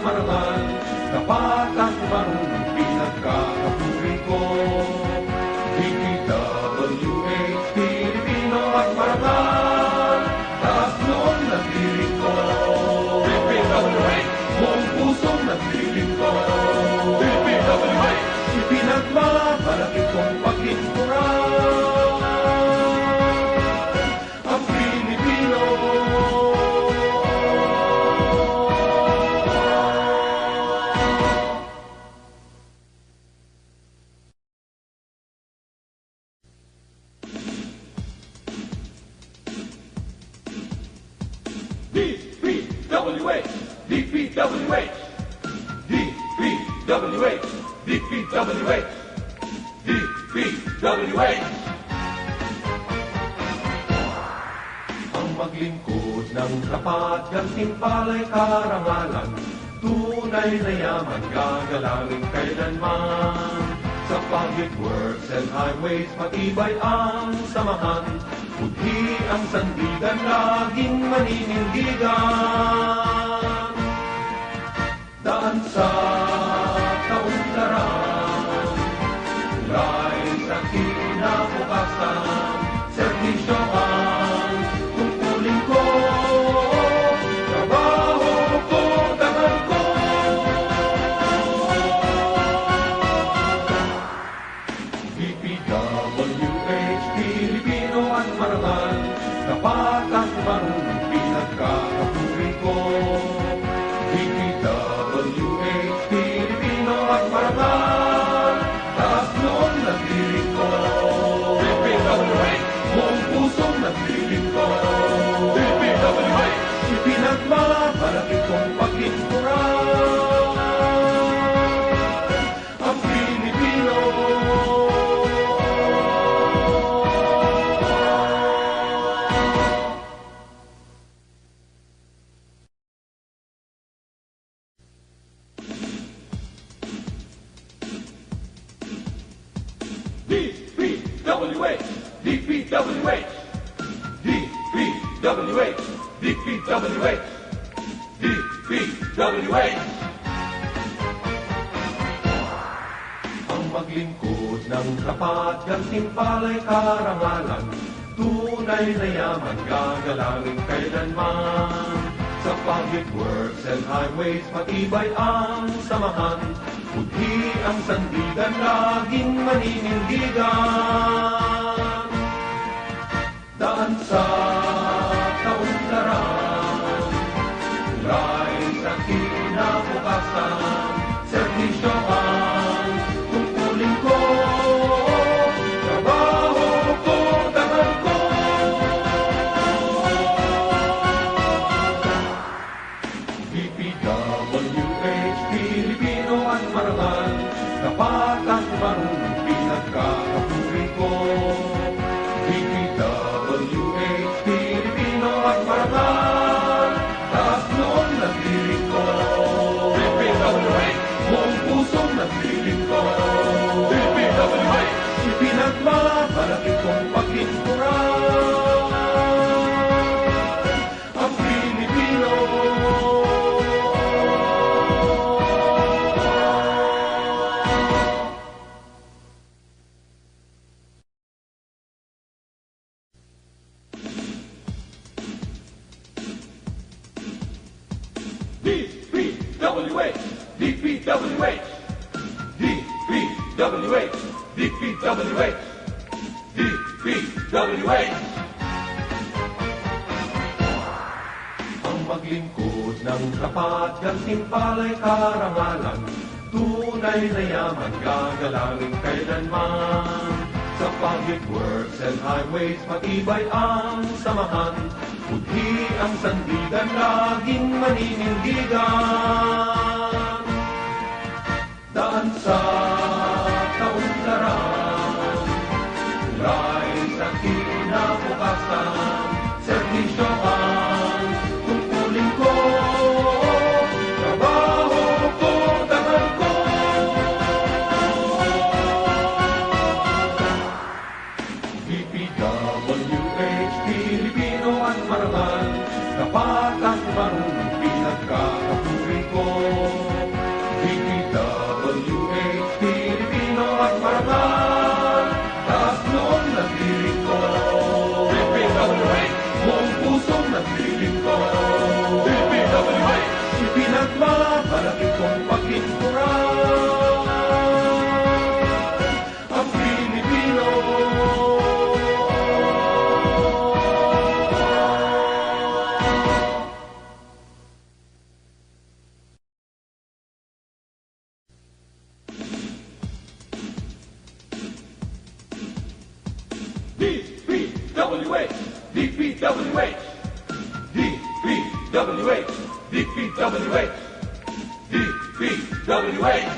marangal, tapat at marunong pinagkakapuri ko. DPWH, Pilipino at marangal, taas noon nagdiring ko. DPWH, buong pusong nagdiring ko. DPWH, ipinagmamalaki kong paglingkuran ang Pilipino. DPWH, DPWH, DPWH, DPWH, DPWH. Ang maglingkod ng tapat, gantimpala'y karangalan, tunay na yaman, gagalangin kailanman. Sa public works and highways, matibay ang samahan, budhi ang sandigan, laging maninindigan. Daan sa kaunlaran, tulay sa kinabukasan, serbisyo ang tungkulin ko, trabaho ko, dangal ko. DPWH, Pilipino at marangal, tapat at marunong pinagkakapuri ko. DPWH, Pilipino at marangal, taas noon nagdiring ko. DPWH, buong pusong nagdiring ko. DPWH, ipinagmamalaki kong paglingkuran ang Pilipino. DPWH, DPWH, DPWH, DPWH, DPWH. Ang maglingkod ng tapat, gantimpala'y karangalan, tunay na yaman, gagalangin kailanman. Sa public works and highways, matibay ang samahan, budhi ang sandigan, laging maninindigan. Daan sa kaunlaran, tulay sa kinabukasan, serbisyo ang tungkulin ko, trabaho ko, dangal ko. DPWH, Pilipino at marangal, tapat at marunong pinagkakapuri ko. DPWH, Pilipino at marangal, taas noon nagdiring ko. DPWH, buong pusong nagdiring ko. DPWH, ipinagmamalaki kong paglingkuran ang Pilipino. DPWH, DPWH, DPWH, DPWH, DPWH. Ang maglingkod ng tapat, gantimpala'y karangalan, tunay na yaman, gagalangin kailanman. Sa public works and highways, matibay ang samahan, budhi ang sandigan, laging maninindigan. Daan sa kaunlaran, tulay sa kinabukasan, serbisyo ang tungkulin ko, trabaho ko, dangal ko. DPWH, Pilipino at marangal, tapat at marunong pinagkakapuri ko. DPWH, DPWH, DPWH, DPWH, DPWH.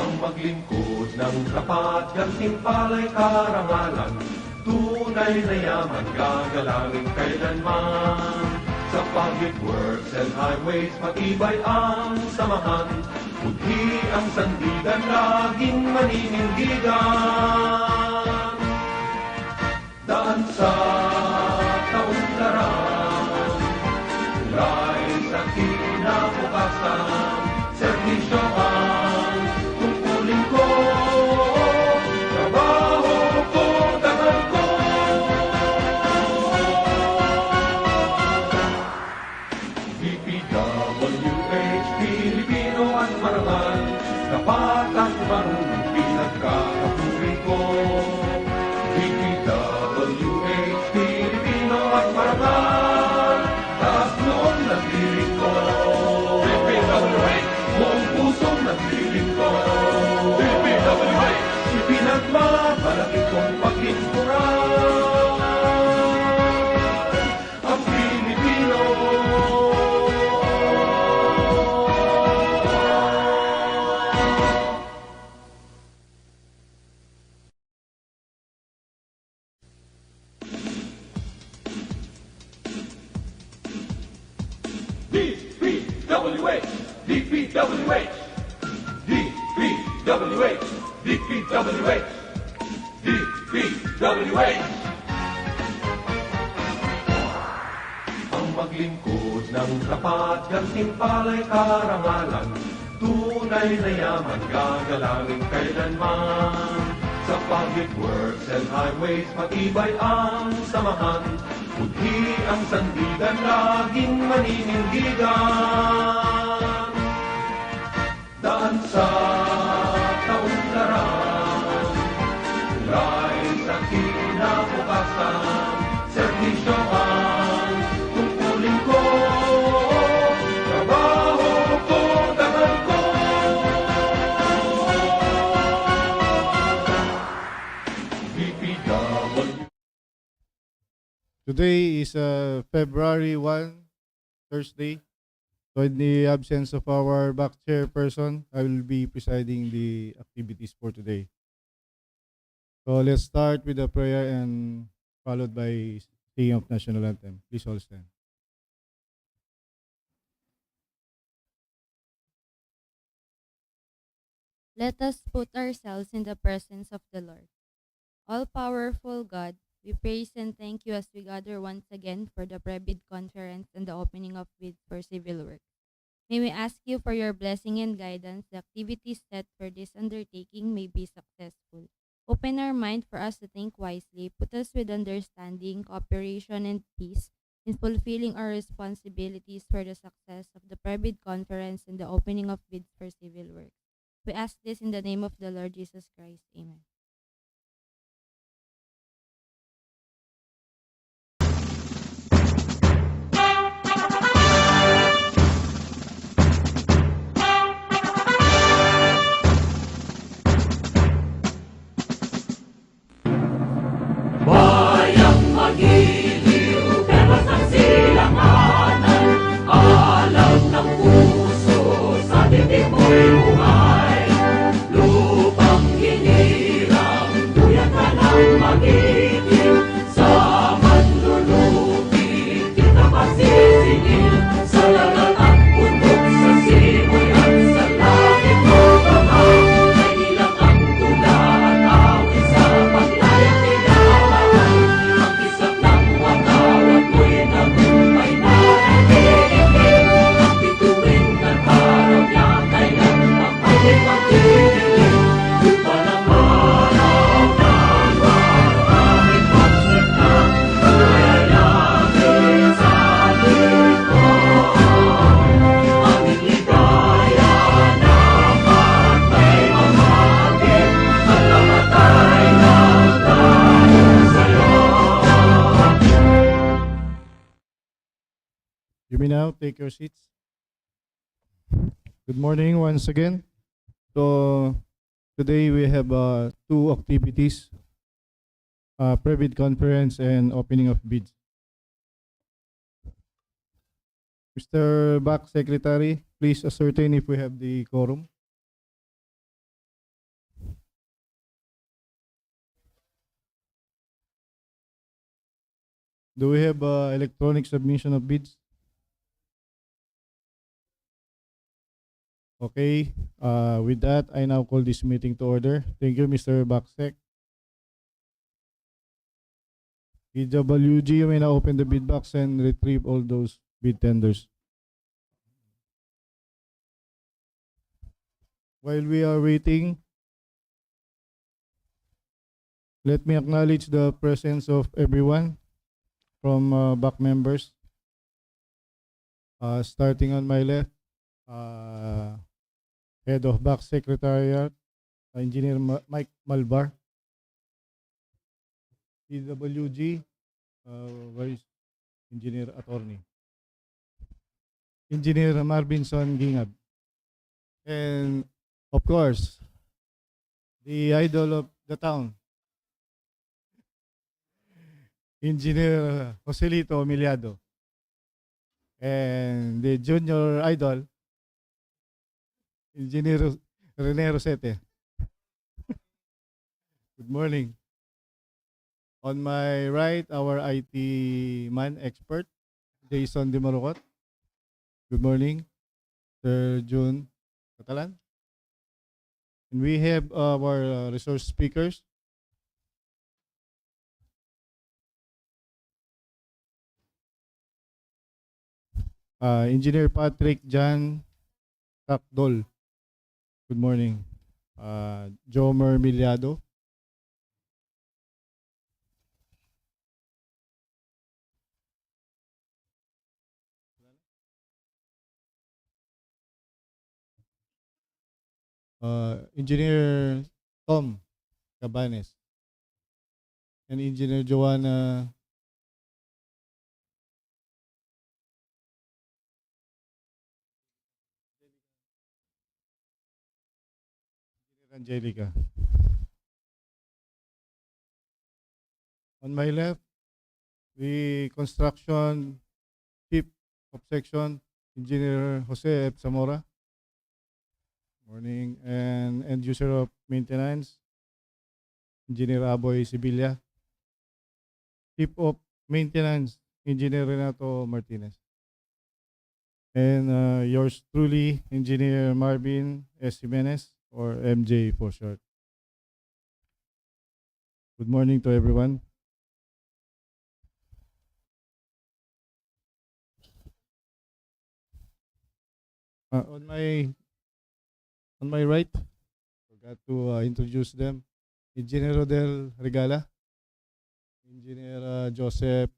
Ang maglingkod ng tapat, gantimpala'y karangalan, tunay na yaman, gagalangin kailanman. Sa public works and highways, matibay ang samahan, budhi ang sandigan, laging maninindigan. Daan sa kaunlaran, tulay sa kinabukasan, serbisyo ang tungkulin ko, trabaho ko, dangal ko. DPWH, Pilipino at marangal, dapat at marunong pinagkakapuri ko. DPWH, Pilipino at marangal, taas noong nagdiring ko. DPWH, buong pusong nagdiring ko. DPWH, ipinagmamalaki kong paglingkuran ang Pilipino. DPWH, DPWH, DPWH, DPWH, DPWH. Ang maglingkod ng tapat, gantimpala'y karangalan, tunay na yaman, gagalangin kailanman. Sa public works and highways, matibay ang samahan, budhi ang sandigan, laging maninindigan. Daan sa kaunlaran, tulay sa kinabukasan, serbisyo ang tungkulin ko, trabaho ko, dangal ko. DPW. Today is February 1, Thursday. So in the absence of our back chairperson, I will be presiding the activities for today. So let's start with a prayer and followed by singing of national anthem. Please all stand. Let us put ourselves in the presence of the Lord. All-powerful God, we praise and thank you as we gather once again for the Prebid Conference and the opening of bids for civil work. May we ask you for your blessing and guidance. The activities set for this undertaking may be successful. Open our mind for us to think wisely. Put us with understanding, cooperation, and peace in fulfilling our responsibilities for the success of the Prebid Conference and the opening of bids for civil work. We ask this in the name of the Lord Jesus Christ. Amen. Bayang magiliw, pero sa silanganan, alam ng puso, sa dibdib mo'y buhay. Lupang hinirang, tuyat ka ng magiging, sa manlulupi, kita masisingil, sa dagat at bundok, sa simoy at sa langit mo bahaw. Ay ilang ang tula at awit sa paglayang tinawaan. Ang kisap ng watawat mo'y nagumpay na nag-iigil. Ang bituin at harap niya kailan magpapit magdidilim. Lupa ng araw ng maraming pagsita, buhay langit sa likod. Aming ligaya dapat may mamagin, at namatay ng tayo sa'yo. You may now take your seats. Good morning once again. So today we have two activities pre-bid conference and opening of bids. Mr. Back Secretary, please ascertain if we have the quorum. Do we have electronic submission of bids? Okay, with that, I now call this meeting to order. Thank you, Mr. Backsec. PWG, you may now open the bid box and retrieve all those bid tenders. While we are waiting, let me acknowledge the presence of everyone from back members. Starting on my left, Head of Back Secretariat, Engineer Mike Malbar. PWG, where is Engineer Attorney? Engineer Marvinson Gingab. And of course, the idol of the town, Engineer Joselito Miliado. And the junior idol, Engineer Rene Rosete. Good morning. On my right, our IT man expert, Jason Dimarocot. Good morning. Sir June Catalan. And we have our resource speakers. Engineer Patrick Jan Takdol. Good morning. Jomer Miliado. Engineer Tom Cabanes. And Engineer Joanna Angelica. On my left, the construction chief of section, Engineer Jose F. Zamora. Morning. And end user of maintenance, Engineer Aboy Sibilia. Chief of maintenance, Engineer Renato Martinez. And yours truly, Engineer Marvin S. Jimenez, or MJ for short. Good morning to everyone. On my right, forgot to introduce them. Engineer Rodel Regala, Engineer Joseph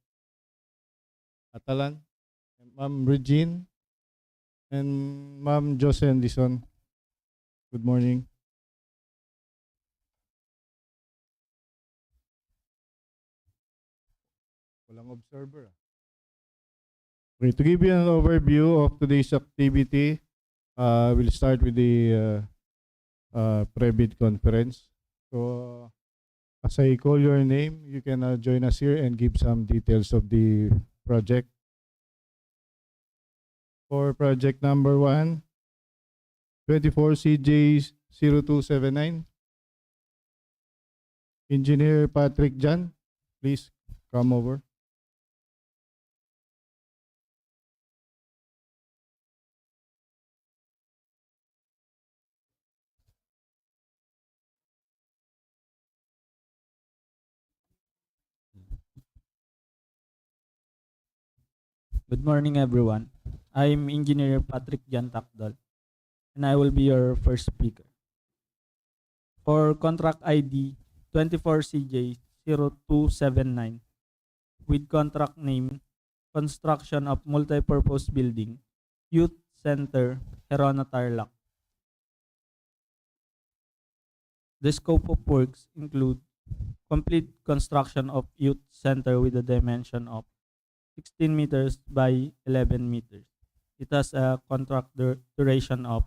Atalan, Ma'am Regine, and Ma'am Jocelyn Dison. Good morning. Walang observer. Okay, to give you an overview of today's activity, we'll start with the pre-bid conference. So, as I call your name, you can join us here and give some details of the project. For project number 1, 24 CJ 0279. Engineer Patrick Jan, please come over. Good morning, everyone. I'm Engineer Patrick Jan Takdol, and I will be your first speaker. For contract ID 24CJ0279, with contract name Construction of Multipurpose Building, Youth Center, Gerona, Tarlac. The scope of works include complete construction of Youth Center with a dimension of 16 meters by 11 meters. It has a contract duration of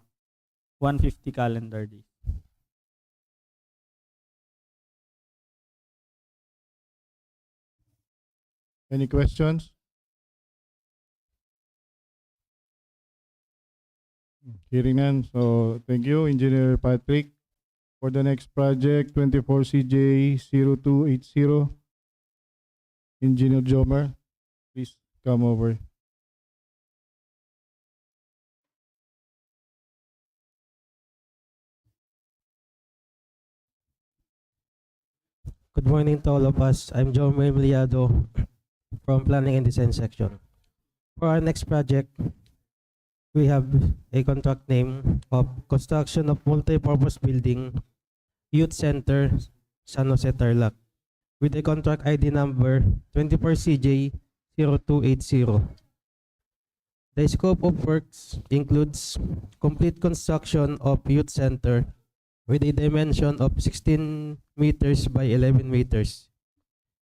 150 calendar days. Any questions? Hearing none. So thank you, Engineer Patrick. For the next project, 24CJ0280, Engineer Jomer, please come over. Good morning to all of us. I'm Joe Emiliado from Planning and Design section. For our next project, we have a contract name of Construction of Multi-Purpose Building, Youth Center, San Jose Tarlac, with a contract ID number 24CJ0280. The scope of works includes complete construction of Youth Center with a dimension of 16 meters by 11 meters.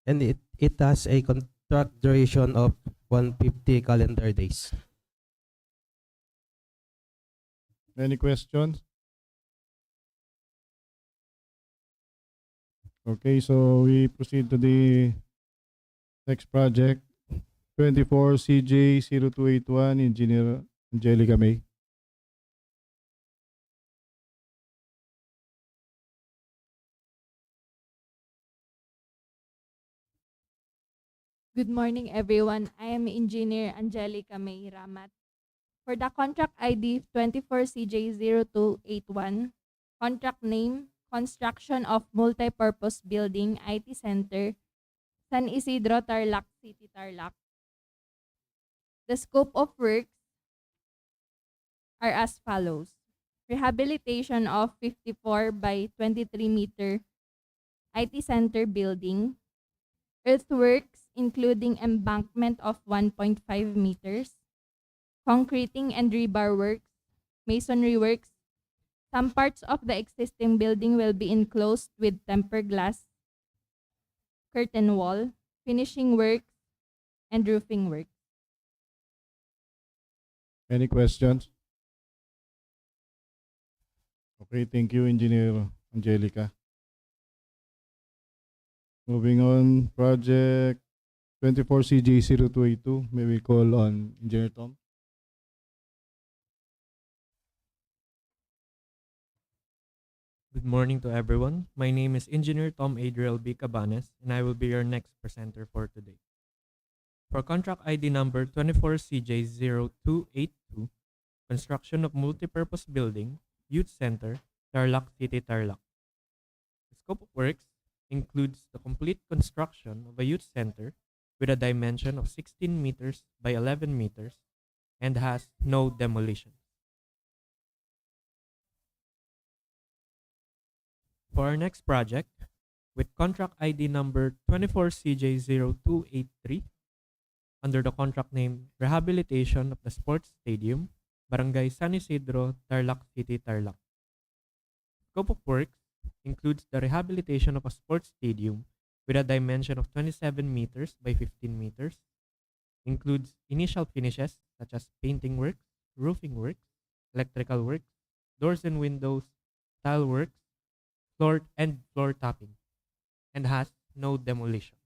And it has a contract duration of 150 calendar days. Any questions? Okay, so we proceed to the next project. 24CJ0281, Engineer Angelica May. Good morning, everyone. I am Engineer Angelica May Ramat. For the contract ID 24CJ0281, contract name, Construction of Multipurpose Building, IT Center, San Isidro, Tarlac City, Tarlac. The scope of works are as follows. Rehabilitation of 54 by 23 meter IT Center building, earthworks including embankment of 1.5 meters, concreting and rebar works, masonry works. Some parts of the existing building will be enclosed with tempered glass, curtain wall, finishing works, and roofing work. Any questions? Okay, thank you, Engineer Angelica. Moving on, project 24CJ0282. May we call on Engineer Tom? Good morning to everyone. My name is Engineer Tom Adriel B. Cabanes, and I will be your next presenter for today. For contract ID number 24CJ0282, construction of multipurpose building, Youth Center, Tarlac City, Tarlac. The scope of works includes the complete construction of a youth center with a dimension of 16 meters by 11 meters and has no demolition. For our next project, with contract ID number 24CJ0283, under the contract name Rehabilitation of the Sports Stadium, Barangay San Isidro, Tarlac City, Tarlac. Scope of works includes the rehabilitation of a sports stadium with a dimension of 27 meters by 15 meters, includes initial finishes such as painting works, roofing works, electrical works, doors and windows, tile works, floor topping, and has no demolition.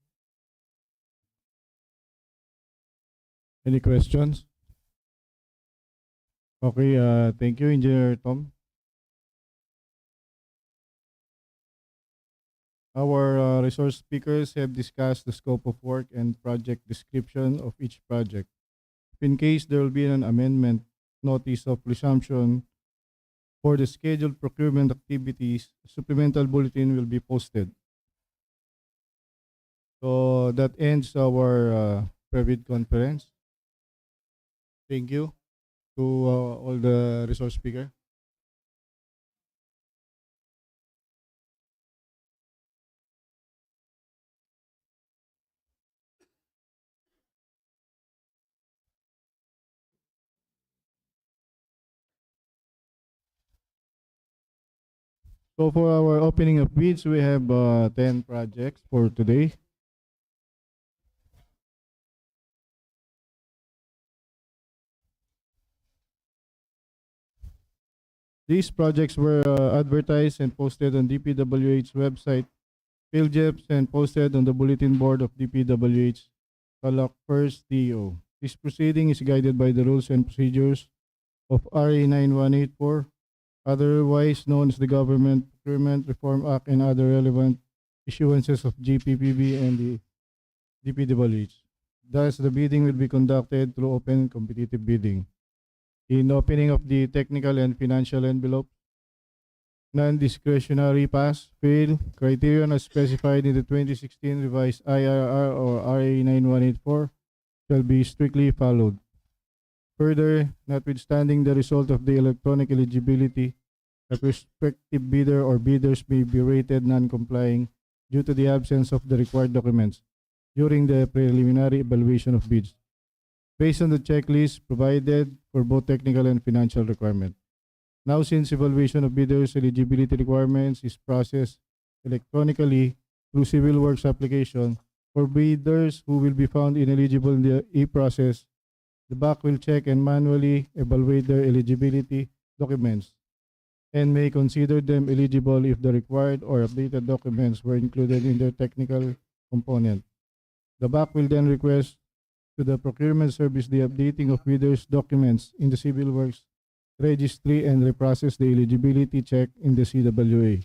Any questions? Okay, thank you, Engineer Tom. Our resource speakers have discussed the scope of work and project description of each project. If in case there will be an amendment, notice of resumption for the scheduled procurement activities, a supplemental bulletin will be posted. So that ends our private conference. Thank you to all the resource speakers. So for our opening of bids, we have 10 projects for today. These projects were advertised and posted on DPWH website, PhilJeps, and posted on the bulletin board of DPWH Tarlac First DEO. This proceeding is guided by the rules and procedures of RA 9184, otherwise known as the Government Procurement Reform Act, and other relevant issuances of GPPB and the DPWH. Thus, the bidding will be conducted through open competitive bidding. In opening of the technical and financial envelope, non-discretionary pass, fail, criterion as specified in the 2016 revised IRR or RA 9184 shall be strictly followed. Further, notwithstanding the result of the electronic eligibility, a prospective bidder or bidders may be rated non-complying due to the absence of the required documents during the preliminary evaluation of bids, based on the checklist provided for both technical and financial requirements. Now, since evaluation of bidders' eligibility requirements is processed electronically through civil works application, for bidders who will be found ineligible in the e-process, the BAC will check and manually evaluate their eligibility documents and may consider them eligible if the required or updated documents were included in their technical component. The BAC will then request to the procurement service the updating of bidders' documents in the civil works registry and reprocess the eligibility check in the CWA.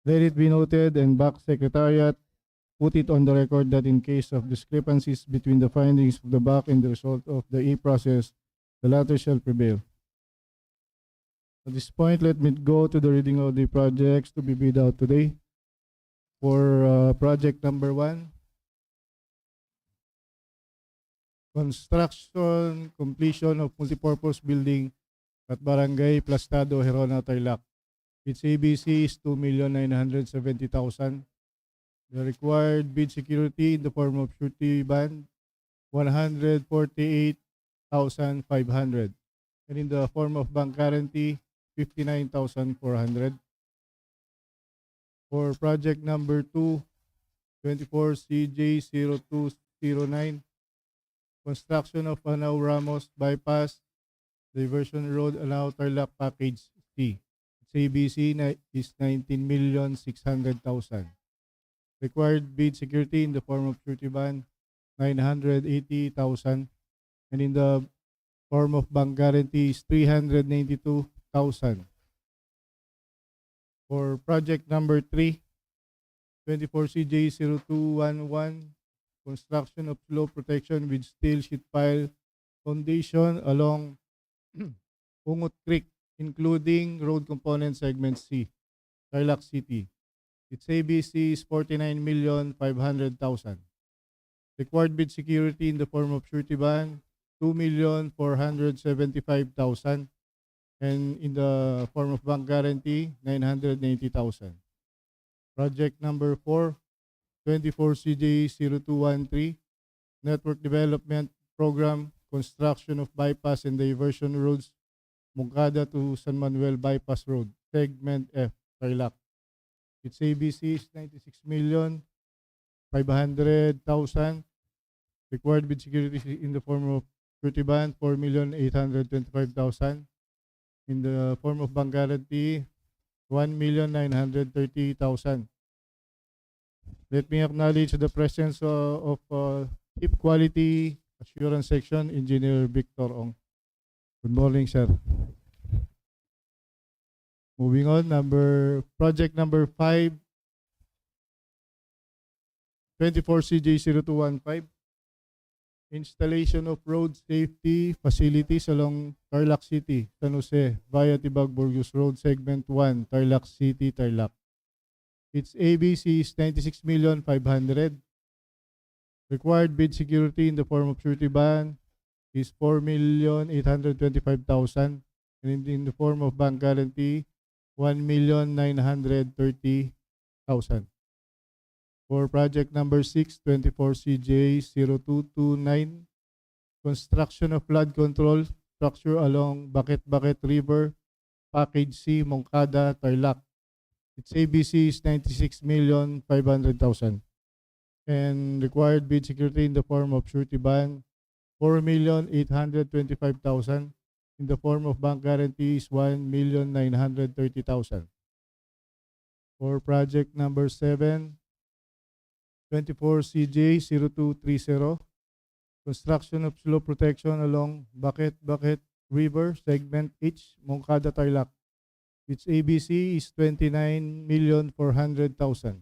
Let it be noted, and BAC Secretariat put it on the record, that in case of discrepancies between the findings of the BAC and the result of the e-process, the latter shall prevail. At this point, let me go to the reading of the projects to be bid out today. For project number 1, construction completion of multipurpose building at Barangay Plastado, Gerona, Tarlac. Its ABC is 2,970,000. The required bid security in the form of surety bond, 148,500. And in the form of bank guarantee, 59,400. For project number 2, 24 CJ0209, construction of Anao-Ramos bypass, Diversion Road, Anao-Tarlac Package C. Its ABC is 19,600,000. Required bid security in the form of surety bond, 980,000. And in the form of bank guarantee is 392,000. For project number 3, 24 CJ0211, construction of slope protection with steel sheet pile foundation along Ungot Creek, including road component segment C, Tarlac City. Its ABC is 49,500,000. Required bid security in the form of surety bond, 2,475,000. And in the form of bank guarantee, 980,000. Project number 4, 24 CJ0213, Network Development Program, construction of bypass and diversion roads, Moncada to San Manuel Bypass Road, segment F, Tarlac. Its ABC is 96,500,000. Required bid security in the form of surety bond, 4,825,000. In the form of bank guarantee, 1,930,000. Let me acknowledge the presence of Chief Quality Assurance Section Engineer Victor Ong. Good morning, sir. Moving on, project number 5, 24 CJ0215, installation of road safety facilities along Tarlac City, San Jose, via Tibag-Burgos Road, segment 1, Tarlac City, Tarlac. Its ABC is 96,500,000. Required bid security in the form of surety bond is 4,825,000. And in the form of bank guarantee, 1,930,000. For project number 6, 24 CJ0229, construction of flood control structure along Baket-Baket River, Package C, Moncada, Tarlac. Its ABC is 96,500,000. And required bid security in the form of surety bond, 4,825,000. In the form of bank guarantee is 1,930,000. For project number 7, 24 CJ0230, construction of slope protection along Baket-Baket River, segment H, Moncada-Tarlac. Its ABC is 29,400,000.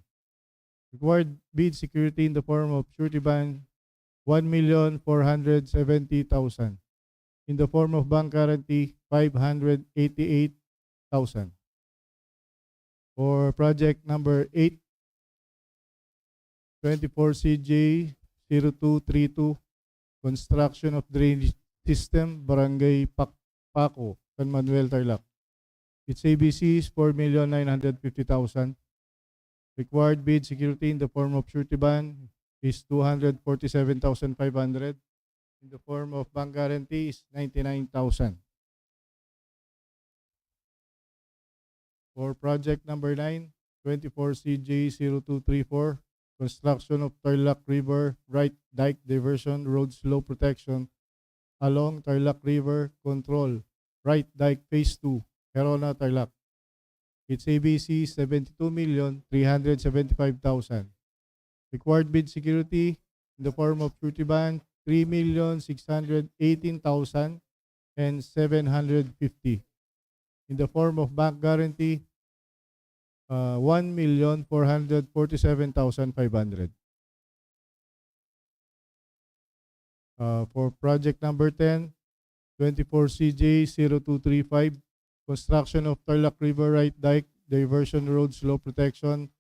Required bid security in the form of surety bond, 1,470,000. In the form of bank guarantee, 588,000. For project number 8, 24CJ 0232, construction of drainage system, Barangay Paco, San Manuel, Tarlac. Its ABC is 4,950,000. Required bid security in the form of surety bond is 247,500. In the form of bank guarantee is 99,000. For project number 9, 24CJ 0234, construction of Tarlac River right dike diversion road slope protection along Tarlac River control right dike phase 2, Gerona, Tarlac. Its ABC 72,375,000. Required bid security in the form of surety bond 3,618,000 and 750. In the form of bank guarantee 1,447,500. For project number 10, 24CJ 0235, construction of Tarlac River right dike diversion road slope protection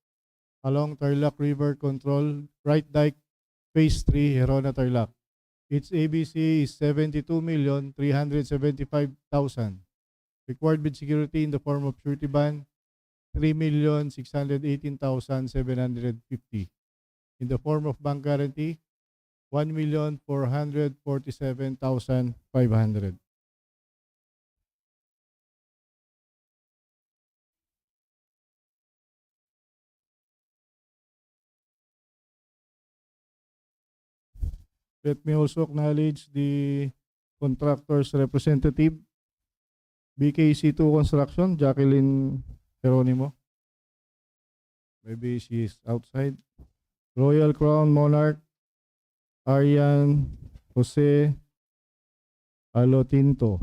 along Tarlac River control right dike phase 3, Gerona, Tarlac. Its ABC is 72,375,000. Required bid security in the form of surety bond 3,618,750. In the form of bank guarantee 1,447,500. Let me also acknowledge the contractor's representative, BKC2 Construction, Jacqueline Geronimo. Maybe she is outside. Royal Crown Monarch, Arian Jose Alotinto.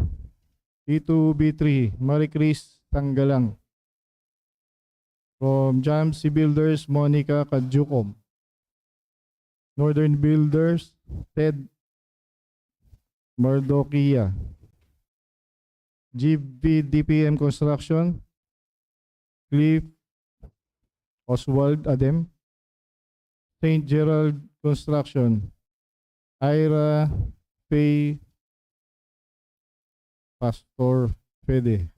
T2B3, Maricris Tanggalang. From Jamsi Builders, Monica Kadjukom. Northern Builders, Ted Mardokia. GVDPM Construction, Cliff Oswald Adem. St. Gerald Construction, Ira Pay Pastor Fede.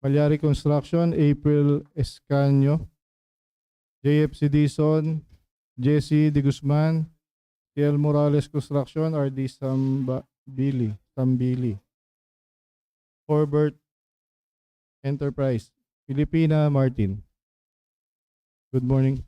Palyari Construction, April Escanio. JFC Dison, Jesse De Guzman. TL Morales Construction, RD Sambili. Forbert Enterprise, Filipina Martin. Good morning.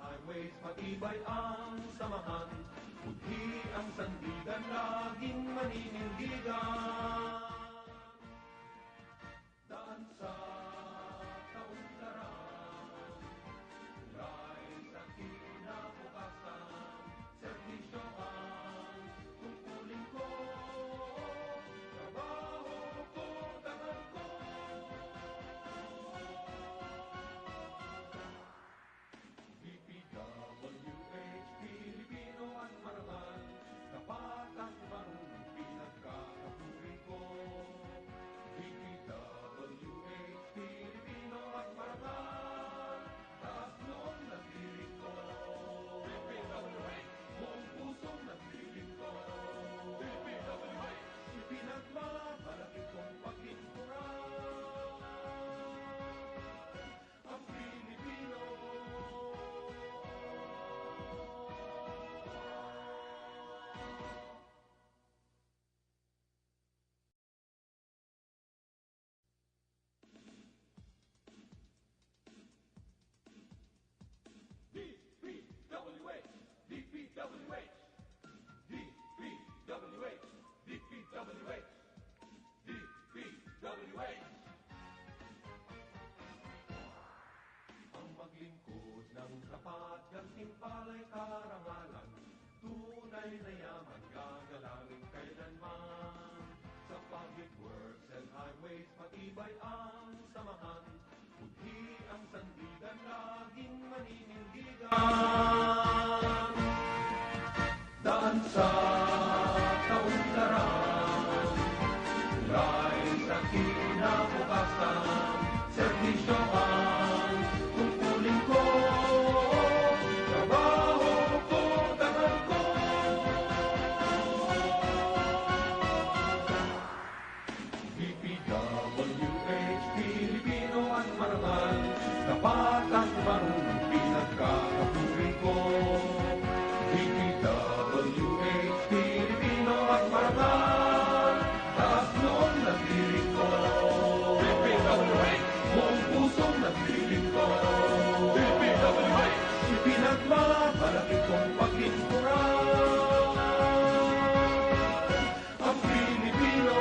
Highways, matibay ang samahan. Budhi ang sandigan, laging maninindigan. Tunay na yaman gagalangin kailanman. Sa public works and highways matibay ang samahan. Budhi ang sandigan laging maninindigan. Daan sa kaunlaran, tulay sa kinabukasan, serbisyo ang tungkulin ko, trabaho ko, dangal ko. DPWH, Pilipino at marangal, tapat at marunong pinagkakapuri ko. DPWH, Pilipino at marangal, taas noon nagdiring ko. DPWH, buong pusong nagdiring ko. DPWH, ipinagmamalaki kong paglingkuran ang Pilipino.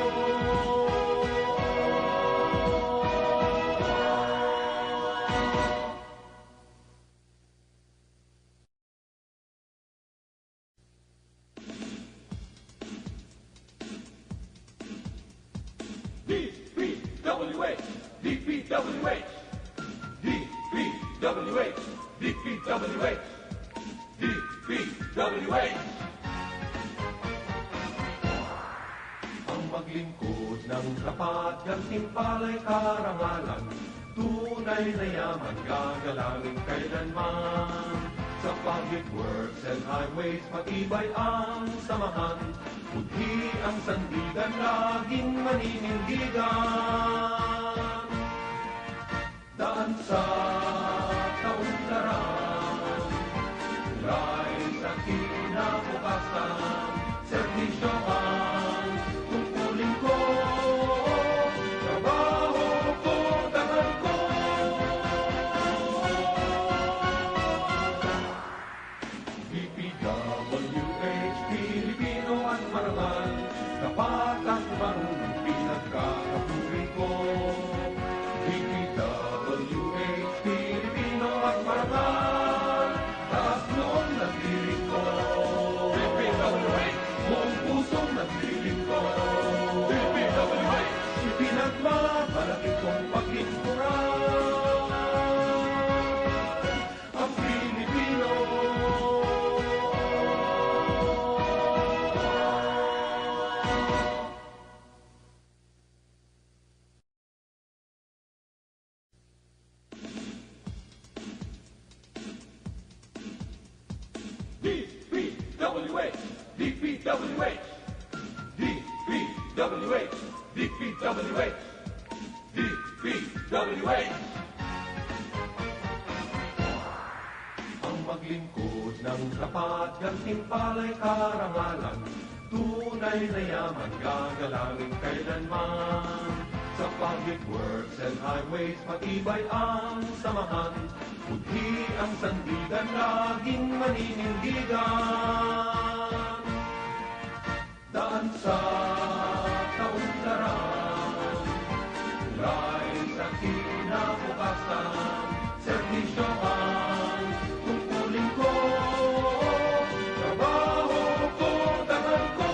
DPWH, DPWH, DPWH, DPWH, DPWH. Ang maglingkod ng tapat, gantimpala'y karangalan, tunay na yaman gagalangin kailanman. Sa public works and highways matibay ang samahan, budhi ang sandigan laging maninindigan. Daan sa kaunlaran, tulay sa kinabukasan, serbisyo ang tungkulin ko, trabaho ko, dangal ko. DPWH, Pilipino at marangal, tapat at marunong pinagkakapuri ko. DPWH, Pilipino at marangal, taas noon nagdiring ko. DPWH, buong pusong nagdiring ko. DPWH, ipinagmamalaki kong paglingkuran ang Pilipino. DPWH, DPWH, DPWH, DPWH, DPWH. Ang maglingkod ng tapat, gantimpala'y karangalan, tunay na yaman gagalangin kailanman. Sa public works and highways matibay ang samahan, budhi ang sandigan laging maninindigan. Daan sa kaunlaran, tulay sa kinabukasan, serbisyo ang tungkulin ko, trabaho ko, dangal ko.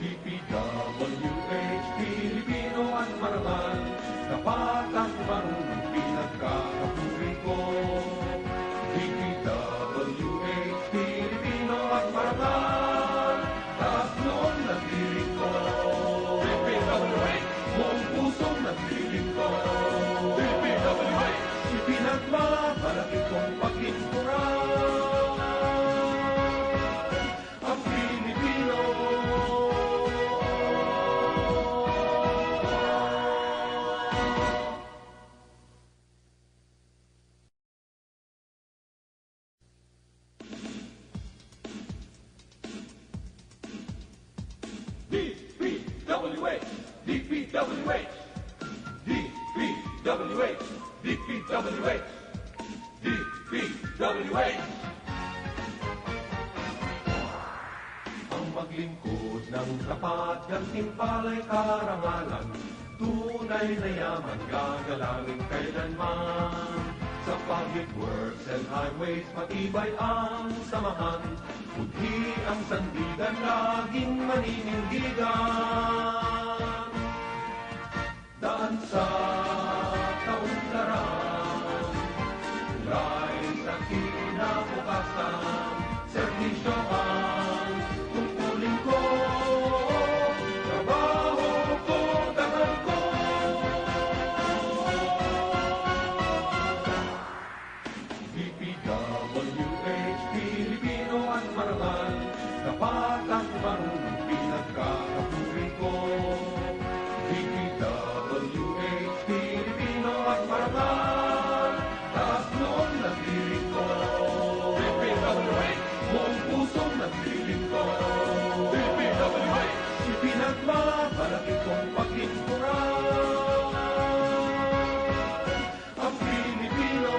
DPWH, Pilipino at marangal, tapat at marunong pinagkakapuri ko. DPWH, Pilipino at marangal, taas noon nagdiring ko. DPWH, buong pusong nagdiring ko. DPWH, ipinagmamalaki kong paglingkuran ang Pilipino. DPWH, DPWH, DPWH, DPWH, DPWH. Ang maglingkod ng tapat, gantimpala'y karangalan, tunay na yaman gagalangin kailanman. Sa public works and highways, matibay ang samahan. Budhi ang sandigan, laging maninindigan. Daan sa kaunlaran, tulay sa kinabukasan. Servisyo ang tungkulin ko, trabaho ko, dangal ko. DPWH, Pilipino at marangal, tapat at marunong pinagkakapuri ko. DPWH, Pilipino at marangal, taas noon nagdiring ko. DPWH, buong pusong nagdiring ko. DPWH, ipinagmamalaki kong pagkinturan. Ang Pilipino.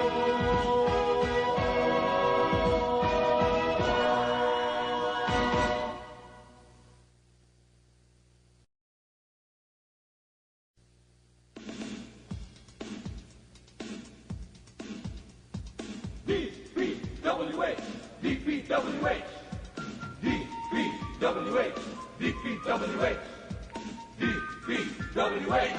DPWH, DPWH, DPWH, DPWH, DPWH.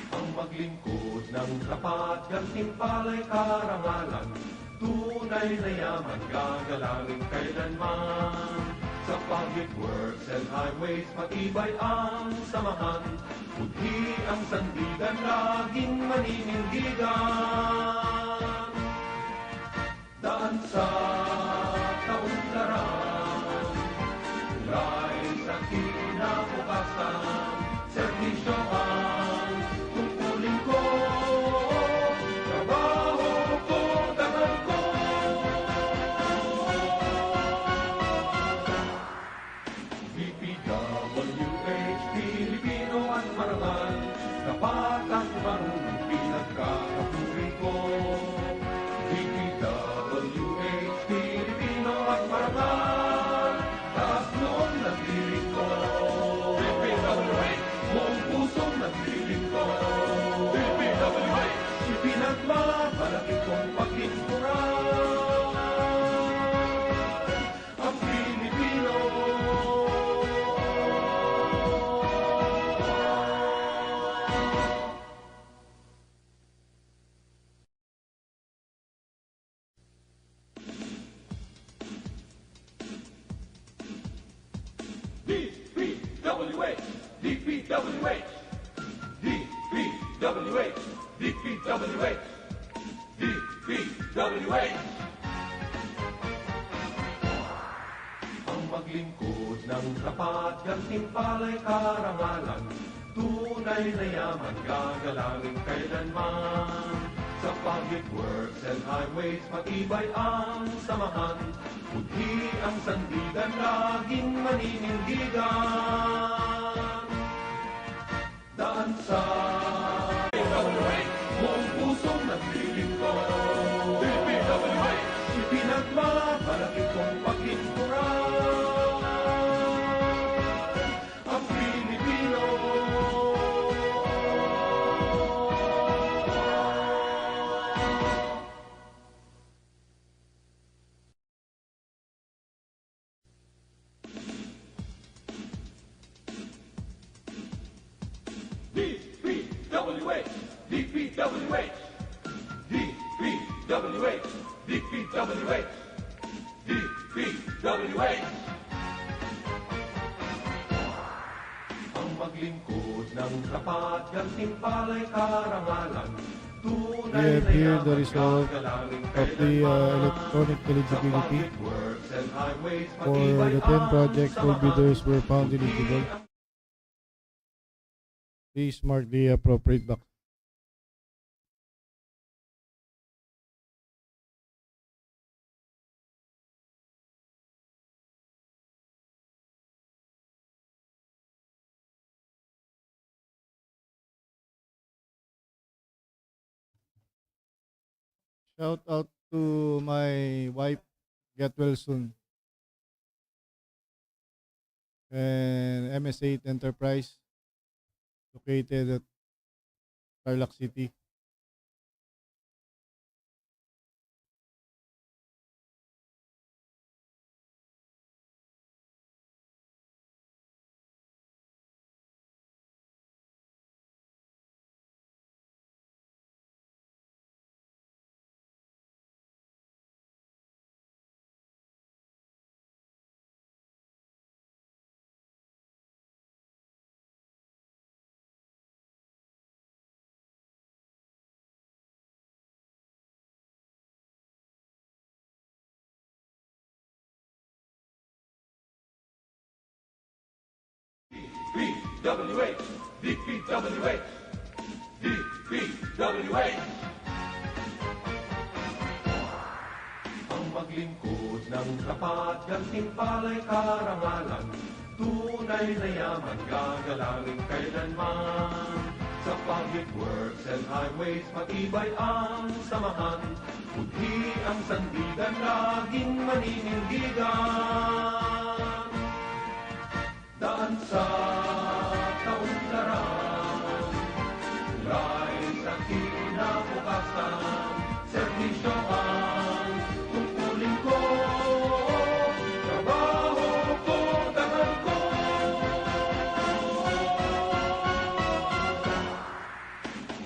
Ang maglingkod ng tapat, gantimpala'y karangalan, tunay na yaman, gagalangin kailanman. Sa public works and highways, matibay ang samahan. Budhi ang sandigan, laging maninindigan. Daan sa kaunlaran, tulay sa kinabukasan. Servisyo ang tungkulin ko, trabaho ko, dangal ko. DPWH, Pilipino at marangal, tapat at marunong pinagkakapuri ko. DPWH, Pilipino at marangal, taas noon nagdiring ko. DPWH, buong pusong nagdiring ko. DPWH, ipinagmamalaki kong pagkinturan. Ang Pilipino. DPWH, DPWH, DPWH, DPWH, DPWH. Ang maglingkod ng tapat, gantimpala'y karangalan, tunay na yaman, gagalangin kailanman. Sa public works and highways, matibay ang samahan. Budhi ang sandigan, laging maninindigan. Daan sa DPWH, buong pusong nagdiring ko. DPWH, ipinagmamalaki kong pagkinturan. Ang Pilipino. DPWH, DPWH, DPWH, DPWH, DPWH. Ang maglingkod ng tapat, gantimpala'y karangalan, We tunay have na here yaman, the result gagalangin of the kailanman. electronic Sa eligibility public works and highways, for matibay the 10 ang projects. All samahan. bidders were found Budhi eligible. ang Please mark the appropriate box. Shout out to my wife, get well soon. And MS8 Enterprise, located at Tarlac City. DPWH, DPWH, DPWH. Ang maglingkod ng tapat, gantimpala'y karangalan, tunay na yaman gagalangin kailanman. Sa public works and highways, matibay ang samahan, budhi ang sandigan, laging maninindigan. Daan sa kaunlaran, tulay sa kinabukasan, serbisyo ang tungkulin ko, trabaho ko, dangal ko.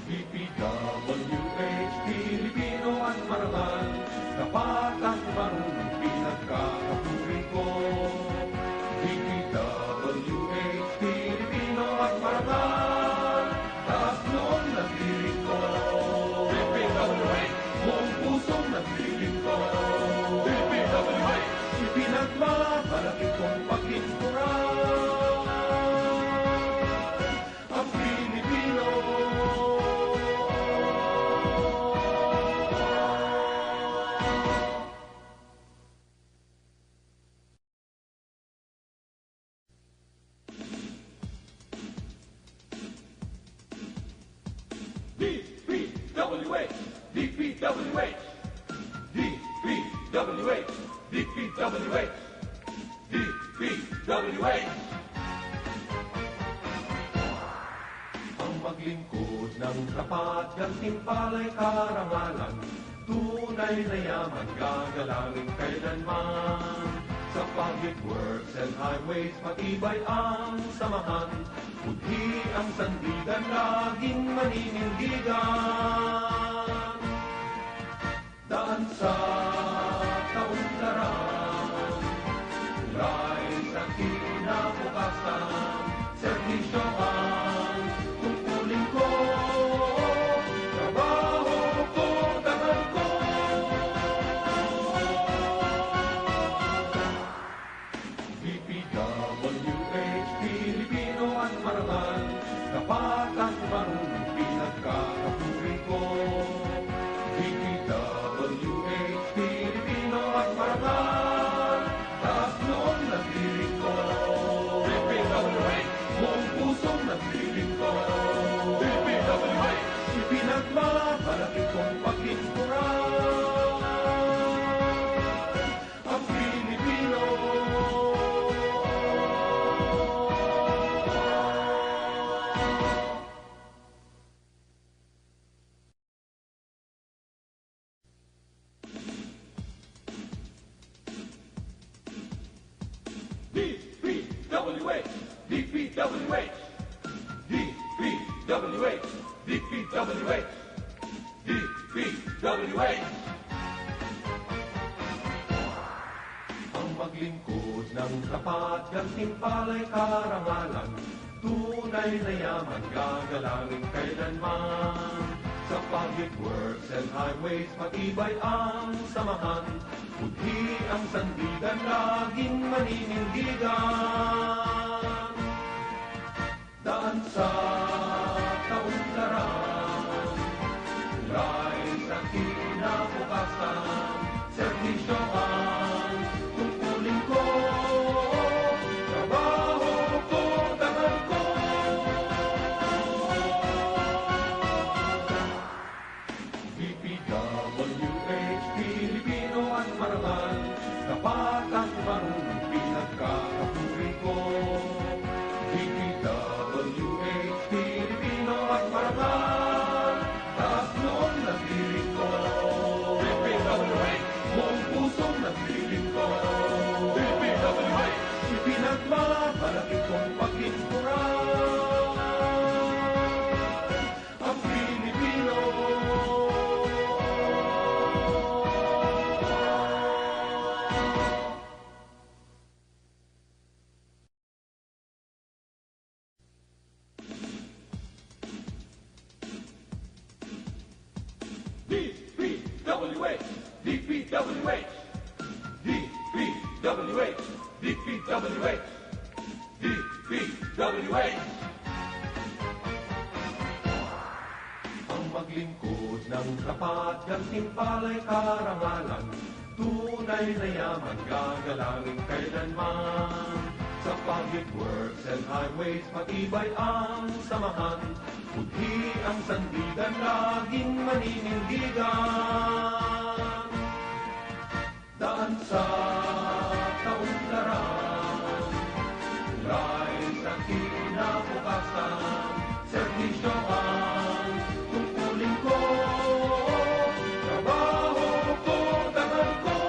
DPWH, Pilipino at marangal, dapat at marunong pinagkakapuri ko. DPWH, Pilipino at marangal, taas noon nagdiring ko. DPWH, buong pusong nagdiring ko. DPWH, ipinagmamalaki kong paglingkuran ang Pilipino. DPWH, DPWH, DPWH, DPWH, DPWH. Ang maglingkod ng tapat, gantimpala'y karangalan, tunay na yaman gagalangin kailanman. Sa public works and highways, matibay ang samahan, budhi ang sandigan, laging maninindigan. Daan sa kaunlaran, tulay sa kinabukasan, serbisyo ang tungkulin ko, trabaho ko, dangal ko. DPWH, Pilipino at marangal, dapat at marunong pinagkakapuri ko. DPWH, Pilipino at marangal, taas noon nagdiring ko. DPWH, buong pusong nagdiring ko. DPWH, ipinagmamalaki kong paglingkuran ang Pilipino. DPWH, DPWH, DPWH, DPWH, DPWH. Ang maglingkod ng tapat, gantimpala'y karangalan, tunay na yaman gagalangin kailanman. Sa public works and highways, matibay ang samahan, budhi ang sandigan, laging maninindigan. Daan sa kaunlaran, tulay sa kinabukasan, serbisyo ang tungkulin ko, trabaho ko, dangal ko. DPWH, Pilipino at marangal, dapat at marunong pinagkakapuri ko. DPWH, DPWH, DPWH, DPWH, DPWH. Ang maglingkod ng tapat, gantimpala'y karangalan, tunay na yaman, gagalangin kailanman. Sa public works and highways, matibay ang samahan, budhi ang sandigan, laging maninindigan. Daan sa kaunlaran, tulay sa kinabukasan, serbisyo ang tungkulin ko, trabaho ko, dangal ko.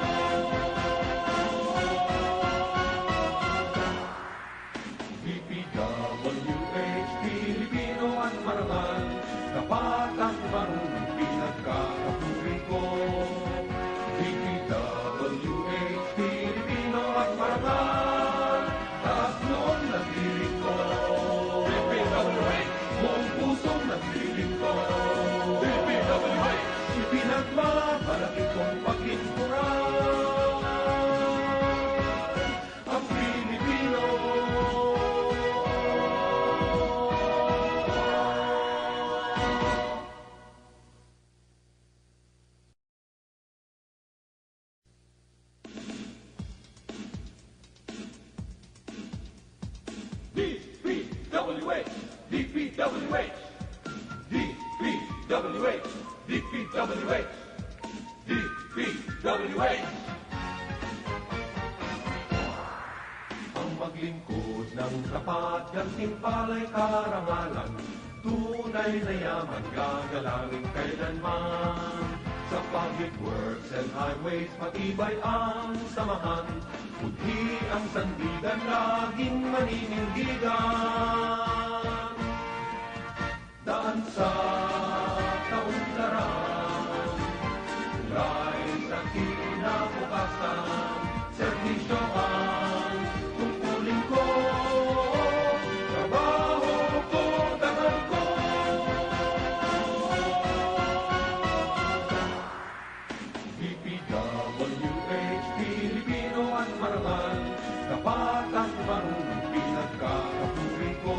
DPWH, Pilipino at marangal, tapat at marunong pinagkakapuri ko. DPWH, Pilipino at marangal, taas noon naglilingkod. DPWH, buong pusong naglilingkod. DPWH, ipinagmamalaki kong paglingkuran ang Pilipino. DPWH, DPWH, DPWH, DPWH, DPWH. Ang maglingkod ng tapat, gantimpala'y karangalan, tunay na yaman, gagalangin kailanman. Sa public works and highways, matibay ang samahan, budhi ang sandigan, laging maninindigan. Daan sa kaunlaran, tulay sa kinabukasan, serbisyo ang tungkulin ko, trabaho ko, dangal ko. DPWH, Pilipino at marangal, tapat at marunong pinagkakapuri ko.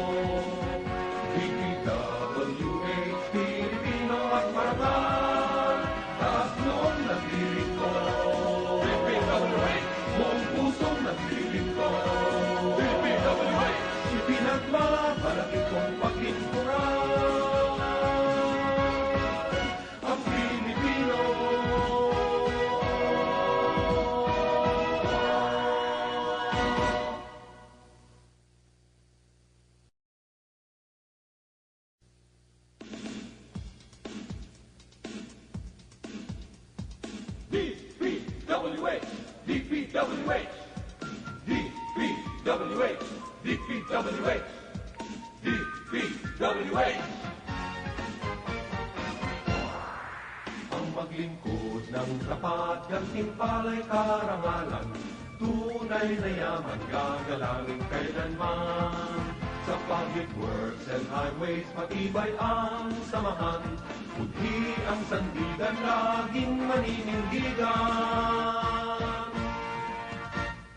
DPWH, Pilipino at marangal, taas noon naglilingkod. DPWH, buong pusong naglilingkod. DPWH, ipinagmamalaki kong paglingkuran ang Pilipino. DPWH, DPWH, DPWH, DPWH, DPWH. Ang maglingkod ng tapat, gantimpala'y karangalan, tunay na yaman, gagalangin kailanman. Sa public works and highways, matibay ang samahan, budhi ang sandigan, laging maninindigan.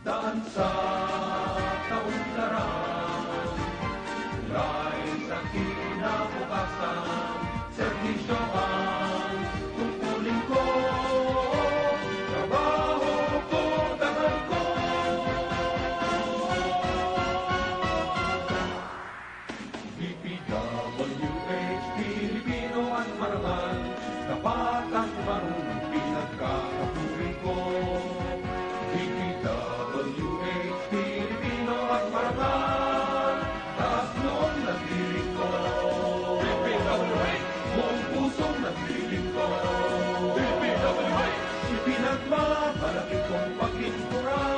Daan sa kaunlaran, tulay sa kinabukasan, serbisyo ang tungkulin ko, trabaho ko, dangal ko. DPWH, Pilipino at marangal, tapat at marunong pinagkakapuri ko. DPWH, Pilipino at marangal, taas noon naglilingkod. DPWH, buong pusong naglilingkod. DPWH, ipinagmamalaki kong paglingkuran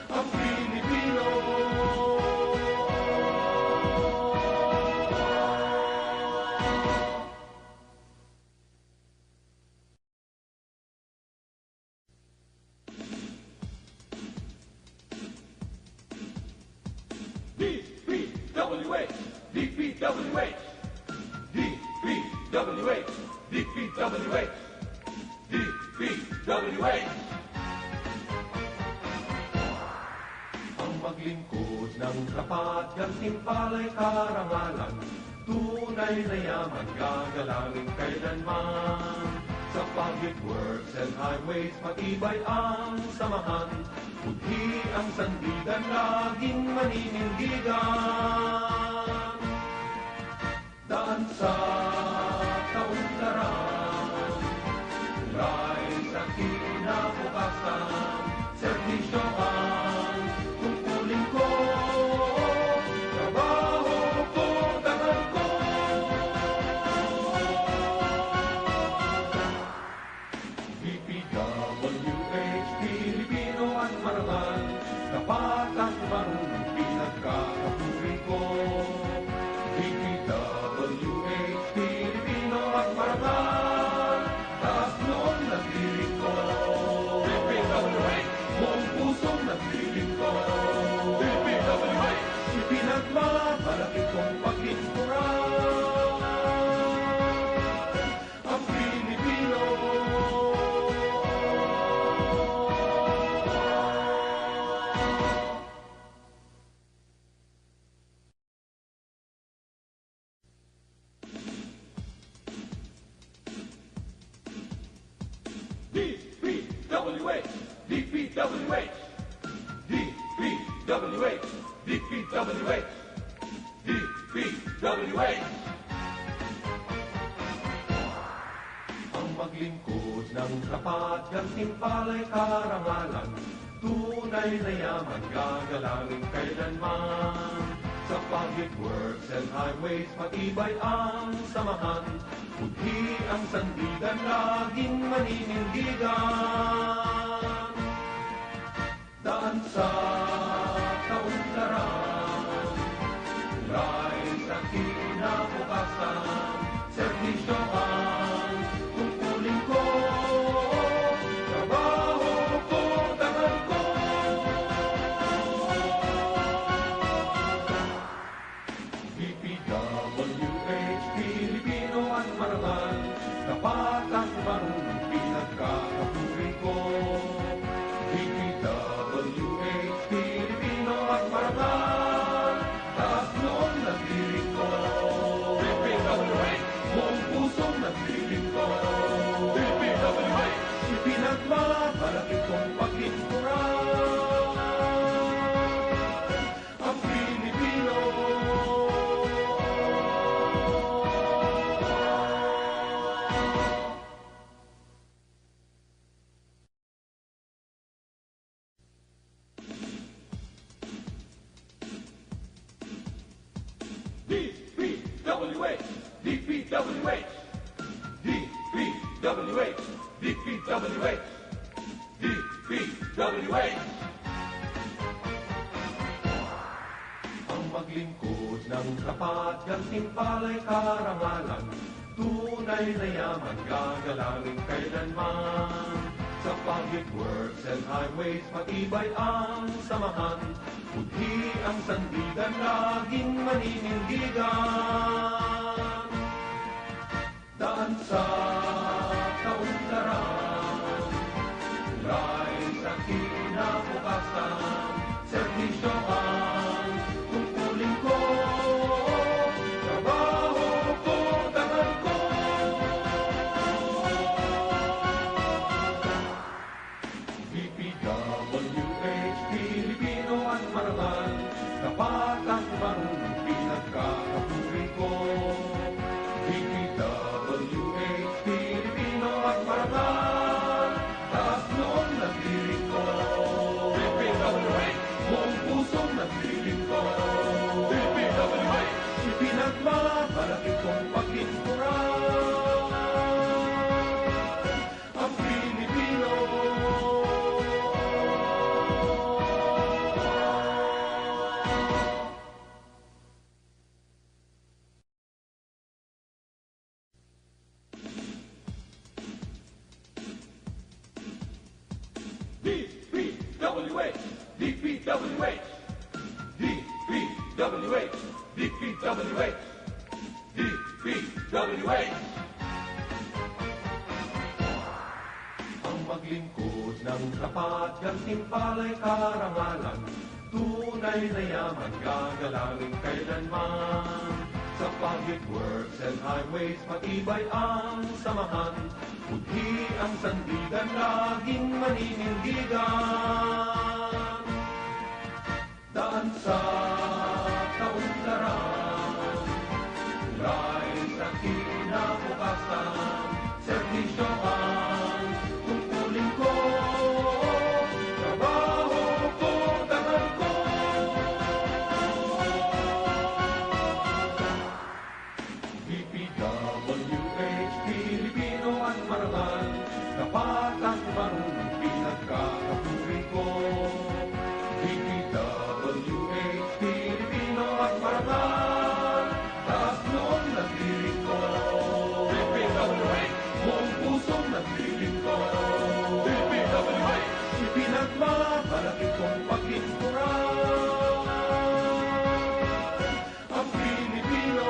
ang Pilipino. DPWH, DPWH, DPWH, DPWH, DPWH, DPWH. Ang maglingkod ng tapat, gantimpala'y karangalan, tunay na yaman gagalangin kailanman. Sa public works and highways, matibay ang samahan, budhi ang sandigan, laging maninindigan. Daan sa kaunlaran, tulay sa kinabukasan, serbisyo ang tungkulin ko, trabaho ko, dangal ko. DPWH, Pilipino at marangal, tapat at marunong pinagkakapuri ko. DPWH, Pilipino at marangal, taas noon nagdiring ko. DPWH, buong pusong nagdiring ko. DPWH, ipinagmamalaki kong paglingkuran ang Pilipino. DPWH, DPWH, DPWH, DPWH, DPWH. Ang maglingkod ng tapat, gantimpala'y karangalan, tunay na yaman gagalangin kailanman. Sa public works and highways, matibay ang samahan, budhi ang sandigan, laging maninindigan. Daan sa kaunlaran, tulay sa kinabukasan, serbisyo ang tungkulin ko, trabaho ko, dangal ko. DPWH, Pilipino at marangal, tapat at marunong pinagkakapuri ko. DPWH, Pilipino at marangal, taas noon nagdiring ko. DPWH, buong pusong nagdiring ko. DPWH, ipinagmamalaki kong paglingkuran ang Pilipino. DPWH, DPWH, DPWH, DPWH, DPWH. Ang maglingkod ng tapat, gantimpala'y karangalan, tunay na yaman gagalangin kailanman. Sa public works and highways, matibay ang samahan, budhi ang sandigan, laging maninindigan. Daan sa kaunlaran, tulay sa kinabukasan, serbisyo ang tungkulin ko, trabaho ko, dangal ko. DPWH, Pilipino at marangal, tapat at marunong pinagkakapuri ko. DPWH, Pilipino at marangal, taas noon nagdiring ko. DPWH, buong pusong nagdiring ko. DPWH, ipinagmamalaki kong paglingkuran ang Pilipino. DPWH, DPWH, DPWH, DPWH, DPWH. tapat, gantimpala'y karangalan. Tunay na yaman, gagalangin kailanman. Sa public works and highways, matibay ang samahan. Budhi ang sandigan, laging maninindigan. Daan sa kaunlaran, kulay sa kinabukasan, serbisyo ang tungkulin ko, trabaho ko, dangal ko. DPWH, Pilipino at marangal, tapat at marunong pinagkakapuri ko. DPWH, Pilipino at marangal, taas noon naglilingkod. DPWH, buong pusong naglilingkod. DPWH, ipinagmamalaki kong paglingkuran ang Pilipino.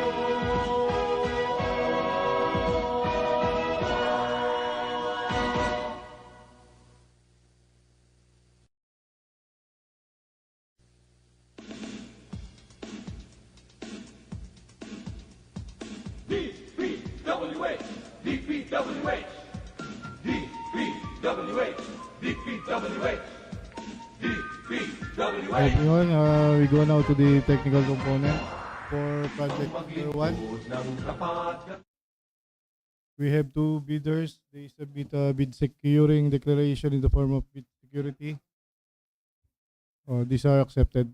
DPWH, DPWH, DPWH, DPWH, DPWH. Everyone, we go now to the technical component for project number 1. Ng tapat, We have 2 bidders. They submit a bid securing declaration in the form of bid security. These are accepted.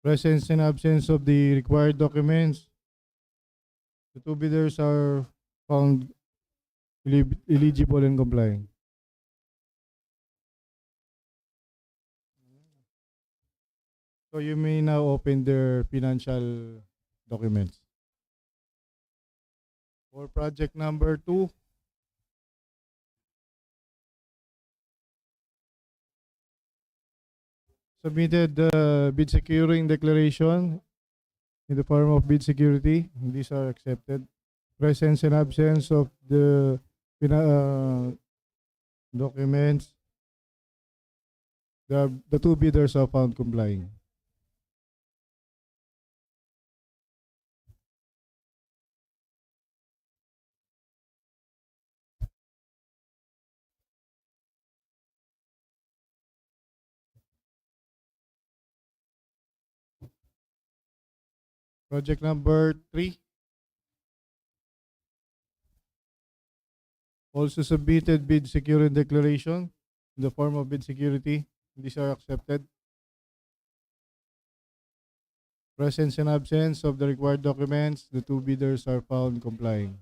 Presence and absence of the required documents. The 2 bidders are found eligible and complying. So you may now open their financial documents. For project number 2, submitted the bid securing declaration in the form of bid security. These are accepted. Presence and absence of the documents. The 2 bidders are found complying. Project number 3. Also submitted bid securing declaration in the form of bid security. These are accepted. Presence and absence of the required documents. The 2 bidders are found complying.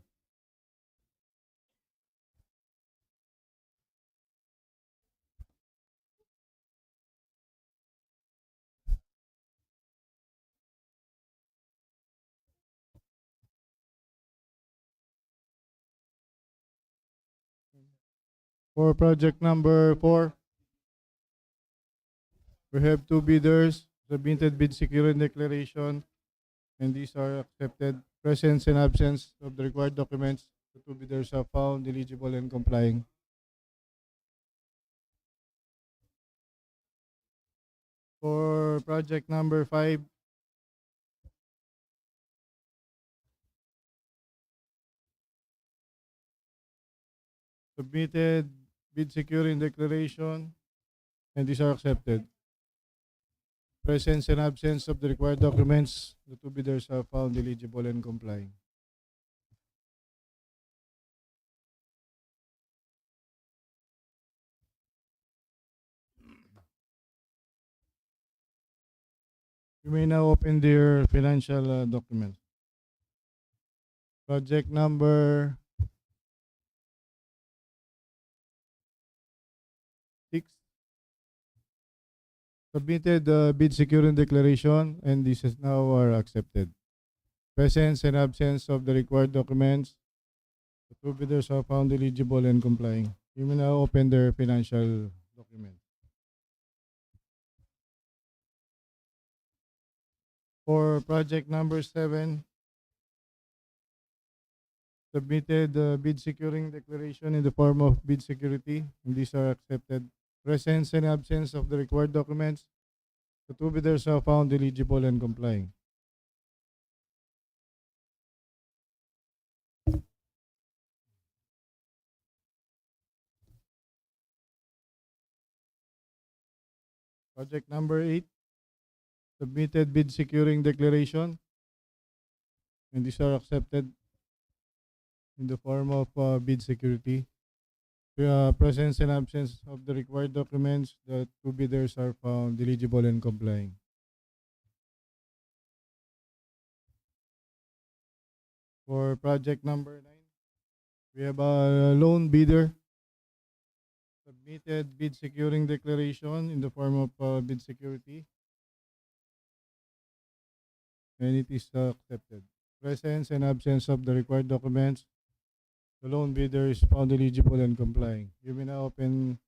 For project number 4, we have 2 bidders, submitted bid securing declaration, and these are accepted. Presence and absence of the required documents. The 2 bidders are found eligible and complying. For project number 5, submitted bid securing declaration, and these are accepted. Presence and absence of the required documents. The 2 bidders are found eligible and complying. You may now open their financial documents. Project number 6. Submitted the bid securing declaration, and these is now are accepted. Presence and absence of the required documents. The 2 bidders are found eligible and complying. You may now open their financial documents. For project number 7, submitted bid securing declaration in the form of bid security, and these are accepted. Presence and absence of the required documents. The two bidders are found eligible and complying. Project number 8, submitted bid securing declaration, and these are accepted in the form of bid security. Presence and absence of the required documents, the two bidders are found eligible and complying. For project number 9, we have a lone bidder. Submitted bid securing declaration in the form of bid security, and it is accepted. Presence and absence of the required documents, the lone bidder is found eligible and complying. You may now open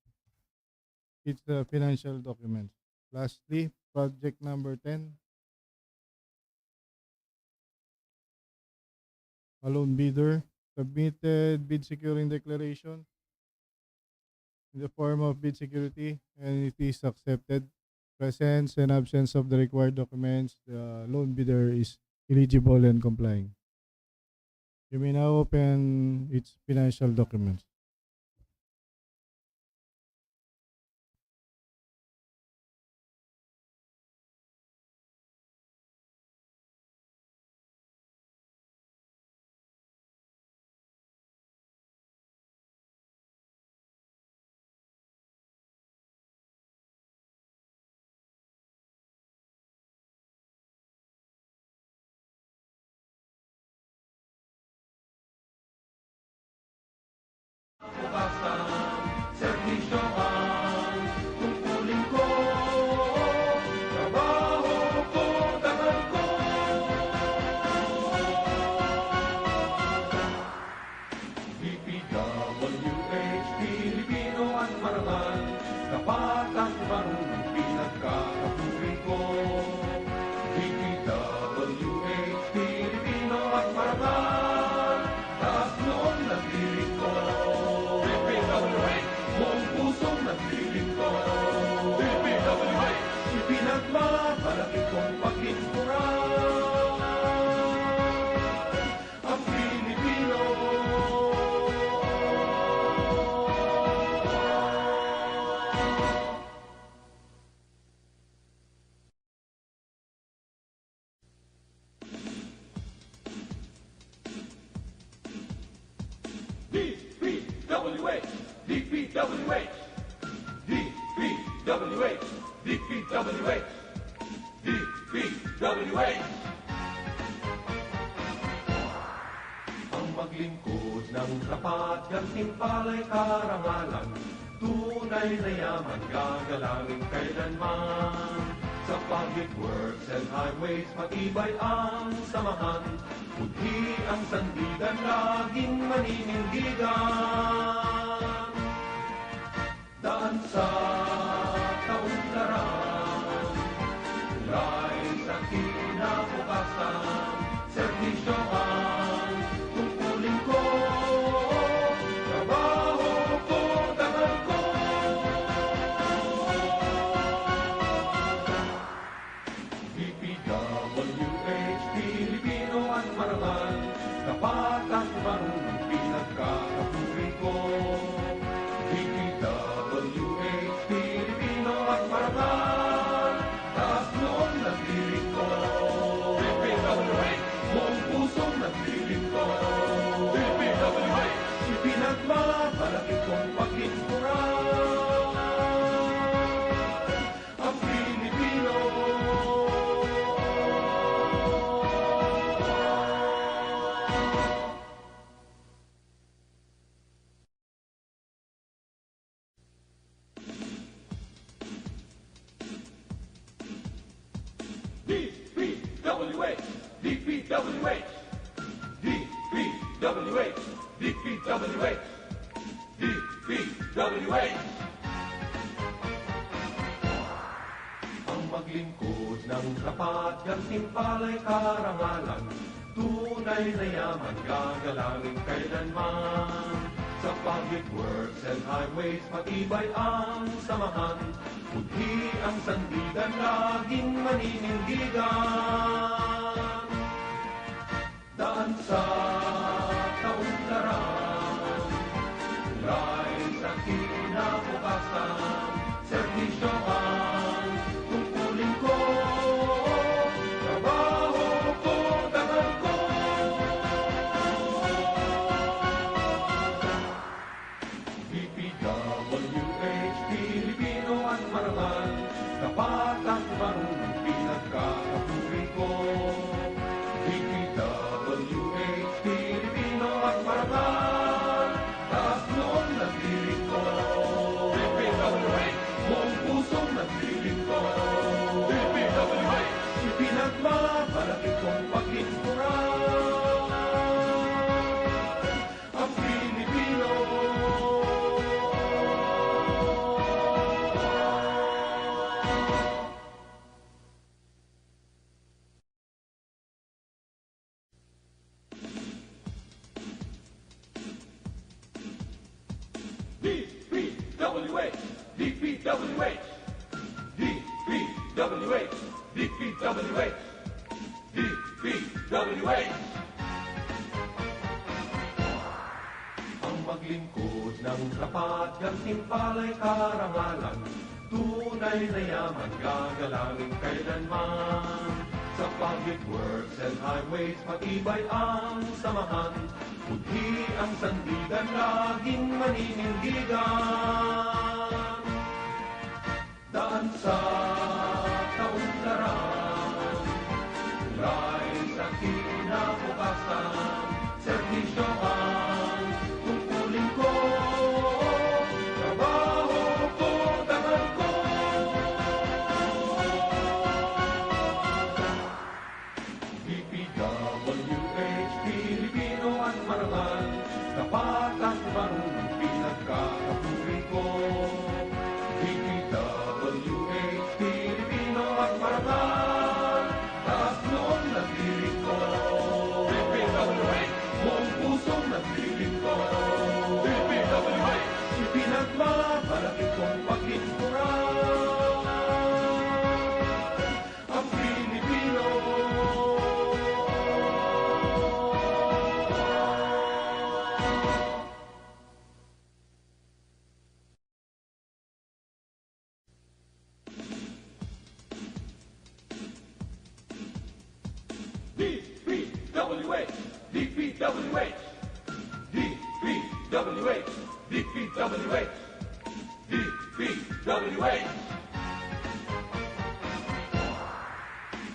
its financial documents. Lastly, project number 10, a lone bidder. Submitted bid securing declaration in the form of bid security, and it is accepted. Presence and absence of the required documents, the loan bidder is eligible and complying. You may now open its financial documents. Servisyo ang tungkulin ko, trabaho ko, dangal ko. DPWH, Pilipino at marangal, tapat at marunong pinagkakapuri ko. DPWH, Pilipino at marangal, taas noon nagdirig ko. Buong pusong nagdirig ko. DPWH, ipinagmamalaki kong pagkinturan ang Pilipino. DPWH, DPWH, DPWH, DPWH, DPWH. Ang maglingkod ng tapat, gantimpala'y karangalan, tunay na yaman gagalangin kailanman. Sa public works and highways, matibay ang samahan, budhi ang sandigan, laging maninindigan. Daan sa kaunlaran, tulay sa kinabukasan, servisyo ang tungkulin ko, trabaho ko, dangal ko. DPWH, Pilipino at marangal, tapat at marunong pinagkakapuri ko. DPWH, Pilipino at marangal, taas noon nagdirig ko. DPWH, buong pusong nagdirig ko. DPWH, ipinagmamalaki kong pagkinturan ang Pilipino. DPWH, DPWH, DPWH, DPWH, DPWH. Ang maglingkod ng tapat, gantimpala'y karangalan, tunay na yaman gagalangin kailanman. Sa public works and highways matibay ang samahan, budhi ang sandigan laging maninindigan. Daan sa kaunlaran, tulay sa kinabukasan, serbisyo ang tungkulin ko, trabaho ko, dangal ko. DPWH, Pilipino at marangal, tapat at marunong pinagkakapuri ko. DPWH, Pilipino at marangal, taas noong nagdiring ko. DPWH, buong pusong nagdiring ko. DPWH, ipinagmamalaki kong paglingkuran ang Pilipino. DPWH, DPWH, DPWH, DPWH, DPWH. Ang maglingkod ng tapat, gantimpala'y karangalan, tunay na yaman gagalangin kailanman. Sa public works and highways matibay ang samahan, budhi ang sandigan laging maninindigan. Daan sa kaunlaran, tulay sa kinabukasan, serbisyo ang tungkulin ko, trabaho ko, dangal ko. DPWH, Pilipino at marangal, tapat at marunong pinagkakapuri ko. DPWH, Pilipino at marangal, taas noong nagdiring ko. DPWH, buong pusong nagdiring ko. DPWH, ipinagmamalaki kong paglingkuran ang Pilipino. DPWH, DPWH, DPWH, DPWH, DPWH.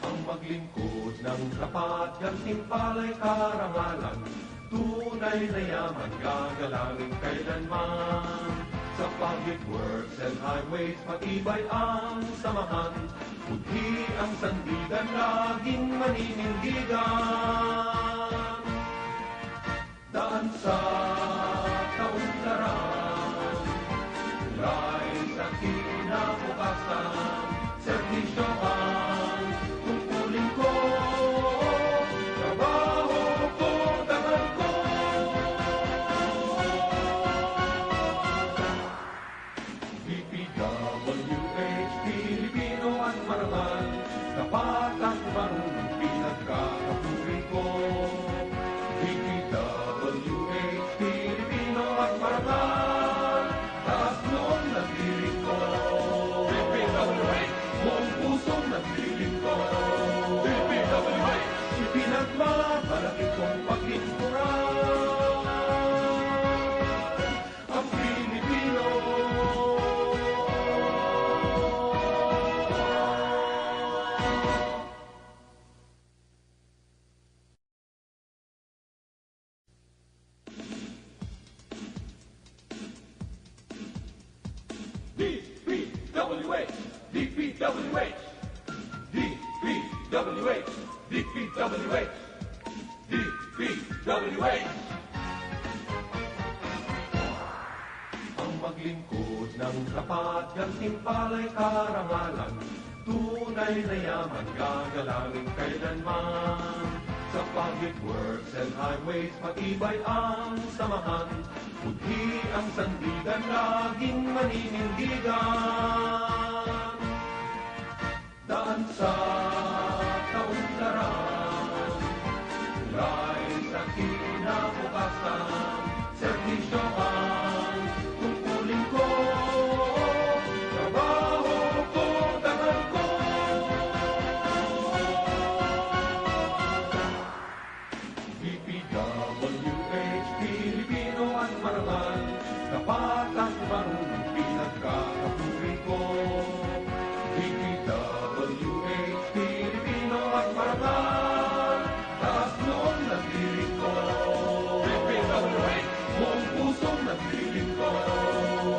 Ang maglingkod ng tapat, gantimpala'y karangalan, tunay na yaman gagalangin kailanman. Sa public works and highways matibay ang samahan, budhi ang sandigan laging maninindigan. Daan sa kaunlaran, tulay sa kinabukasan, serbisyo ang tungkulin ko, trabaho ko, dangal ko. DPWH, Pilipino at marangal, tapat at marunong pinagkakapuri ko. DPWH, Pilipino at marangal, taas noong nagdiring ko. DPWH, buong pusong nagdiring ko. DPWH, ipinagmamalaki kong paglingkuran ang Pilipino. DPWH, DPWH, DPWH, DPWH, DPWH. Ang maglingkod ng tapat, gantimpala'y karangalan, tunay na yaman gagalangin kailanman. Sa public works and highways, matibay ang samahan. Budhi ang sandigan, laging maninindigan. Daan sa kaunlaran, tulay sa kinabukasan, serbisyo ang tungkulin ko, trabaho ko, dangal ko. DPWH, Pilipino at marangal, tapat at marunong pinagkakapuri ko. DPWH, Pilipino at marangal, taas noon nagdiring ko. DPWH, buong pusong nagdiring ko.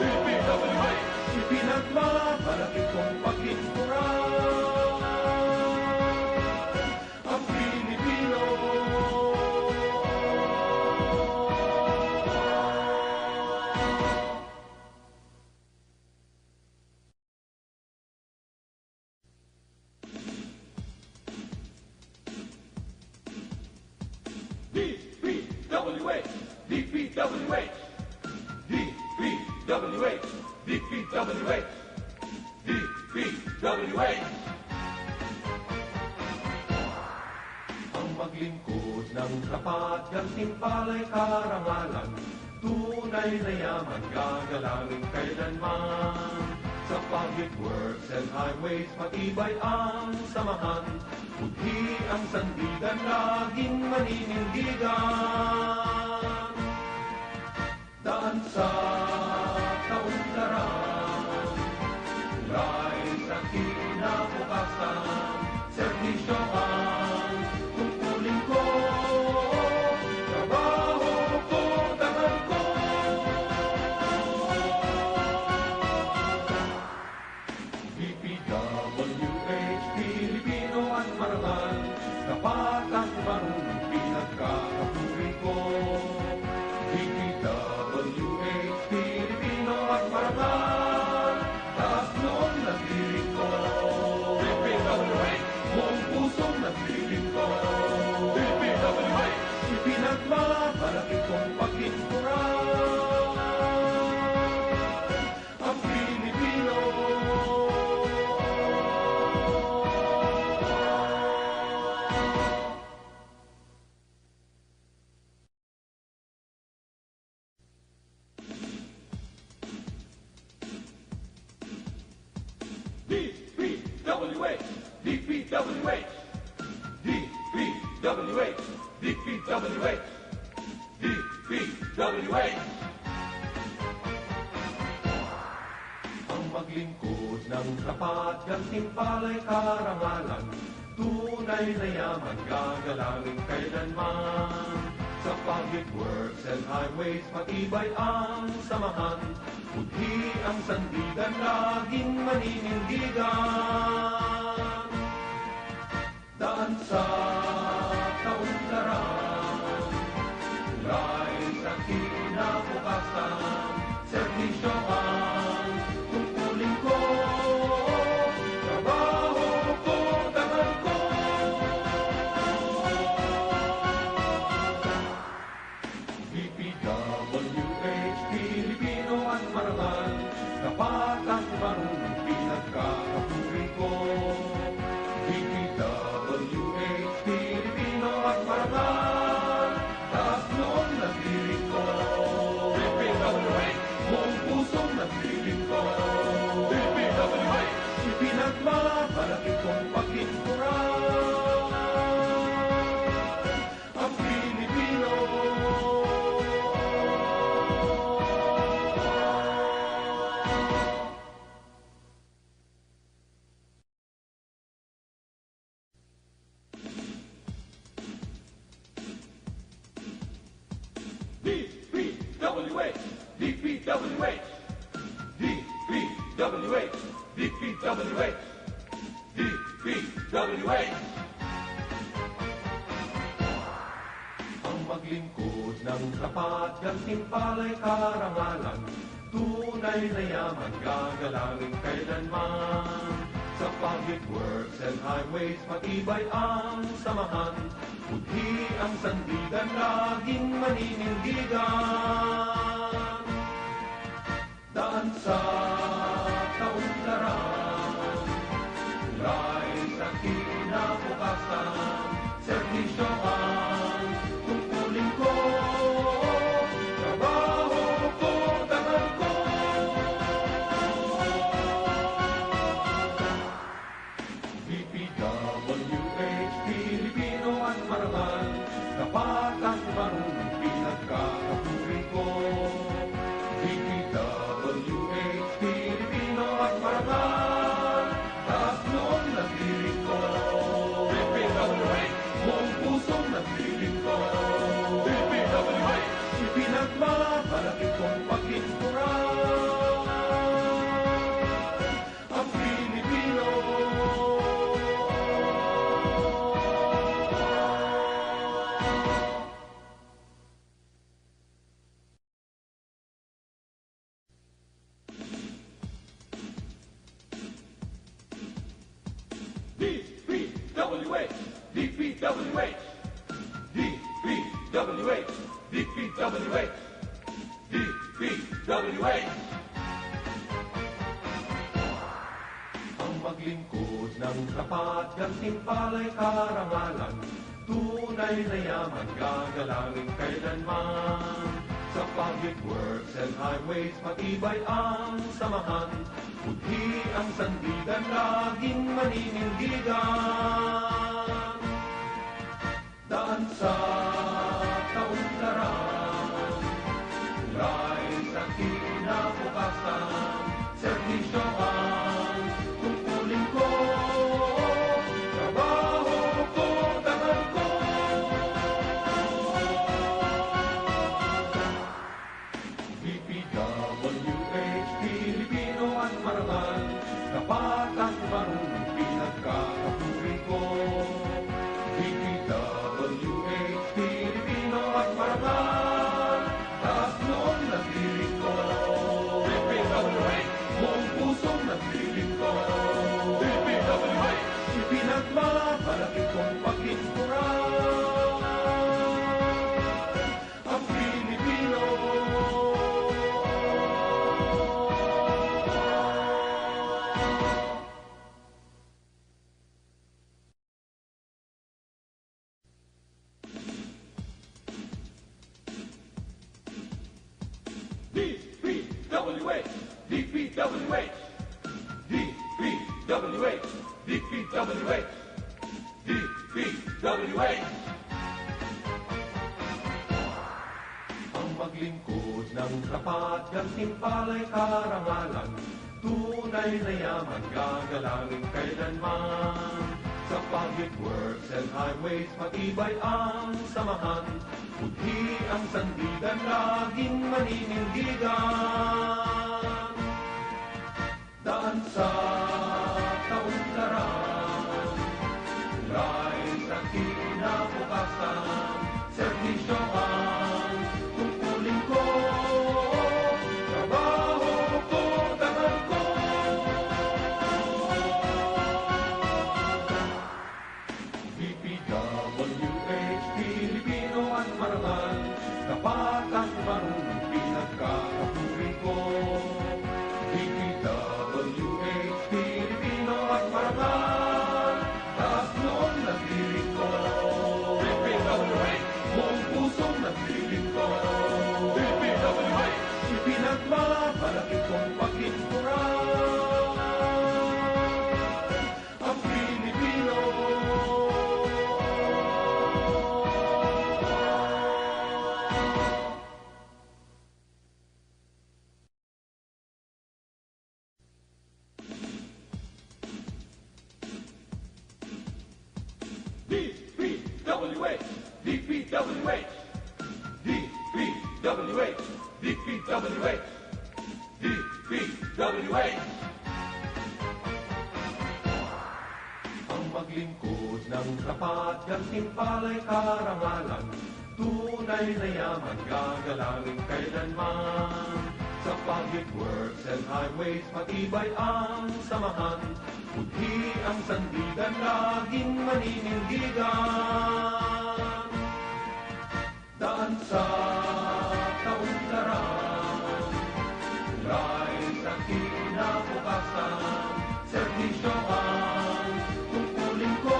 DPWH, ipinagmamalaki kong paglingkuran ang Pilipino. DPWH, DPWH, DPWH, DPWH, DPWH. Ang maglingkod ng tapat, gantimpala'y karangalan, tunay na yaman, gagalangin kailanman. Sa public works and highways, matibay ang samahan. Budhi ang sandigan, laging maninindigan. Daan sa kaunlaran, tulay sa kinabukasan, serbisyo ang tungkulin ko, trabaho ko, dangal ko. DPWH, Pilipino at marangal, tapat at marunong pinagkakapuri ko. DPWH, Pilipino at marangal, taas noon nagdiring ko. DPWH, buong pusong nagdiring ko. DPWH, ipinagmamalaki kong paglingkuran ang Pilipino. DPWH, DPWH, DPWH, DPWH, DPWH. Ang maglingkod ng tapat, gantimpala'y karangalan, tunay na yaman, gagalangin kailanman. Sa public works and highways, matibay ang samahan. Budhi ang sandigan, laging maninindigan. Daan sa kaunlaran, tulay sa kinabukasan, serbisyo ang tungkulin ko, trabaho ko, dangal ko. DPWH, Pilipino at marangal, tapat at marunong pinagkakapuri ko. DPWH, Pilipino at marangal, taas noon nagdiring ko. DPWH, buong pusong nagdiring ko. DPWH, ipinagmamalaki kong paglingkuran ang Pilipino. DPWH, DPWH, DPWH, DPWH, DPWH. Ang maglingkod ng tapat, gantimpala'y karangalan, tunay na yaman, gagalangin kailanman. Sa public works and highways, matibay ang samahan. Budhi ang sandigan, laging maninindigan. Daan sa kaunlaran, tulay sa kinabukasan, serbisyo ang tungkulin ko, trabaho ko, dangal ko. DPWH, Pilipino at marangal, tapat at marunong pinagkakapuri ko. DPWH, Pilipino at marangal, taas noon nagdiring ko. DPWH, buong pusong nagdiring ko. DPWH, ipinagmamalaki kong pagkinturan. Ang Pilipino. DPWH, DPWH, DPWH, DPWH, DPWH. Ang maglingkod ng tapat, gantimpala'y karangalan, tunay na yaman, gagalangin kailanman. Sa public works and highways, matibay ang samahan. Budhi ang sandigan, laging maninindigan. Daan sa kaunlaran, tulay sa kinabukasan, serbisyo ang tungkulin ko, trabaho ko, dangal ko. DPWH, Pilipino at marangal, tapat at marunong pinagkakapuri ko. DPWH, Pilipino at marangal, taas noon nagdiring ko. DPWH, buong pusong nagdiring ko. DPWH, ipinagmamalaki kong pagkinturan. Ang Pilipino. DPWH, DPWH, DPWH, DPWH, DPWH. Ang maglingkod ng tapat, gantimpala'y karangalan, tunay na yaman, gagalangin kailanman. Sa public works and highways, matibay ang samahan. Budhi ang sandigan, laging maninindigan. Daan sa kaunlaran, tulay sa kinabukasan, serbisyo ang tungkulin ko, trabaho ko, dangal ko. DPWH, Pilipino at marangal, tapat at marunong pinagkakapuri ko. DPWH, Pilipino at marangal, taas noon nagdiring ko. DPWH, buong pusong nagdiring ko. DPWH, ipinagmamalaki kong pagkinturan. Ang Pilipino. DPWH, DPWH, DPWH, DPWH, DPWH. Ang maglingkod ng tapat, gantimpala'y karangalan, tunay na yaman, gagalangin kailanman. Sa public works and highways, matibay ang samahan. Budhi ang sandigan, laging maninindigan. Daan sa kaunlaran, tulay sa kinabukasan, serbisyo ang tungkulin ko,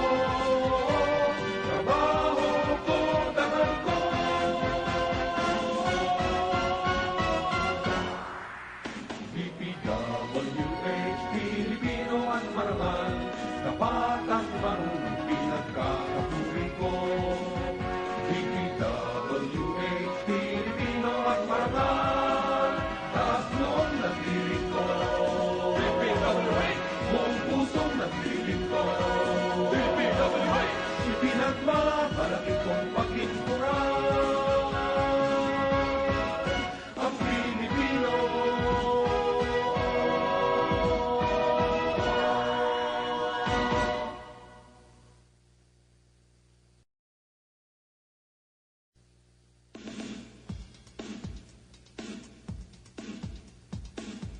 trabaho ko, dangal ko. DPWH, Pilipino at marangal, tapat at marunong pinagkakapuri ko. DPWH, Pilipino at marangal, taas noon nagdirig ko. DPWH, buong pusong nagdirig ko. DPWH, ipinagmamalaki kong paglinturan ang Pilipino.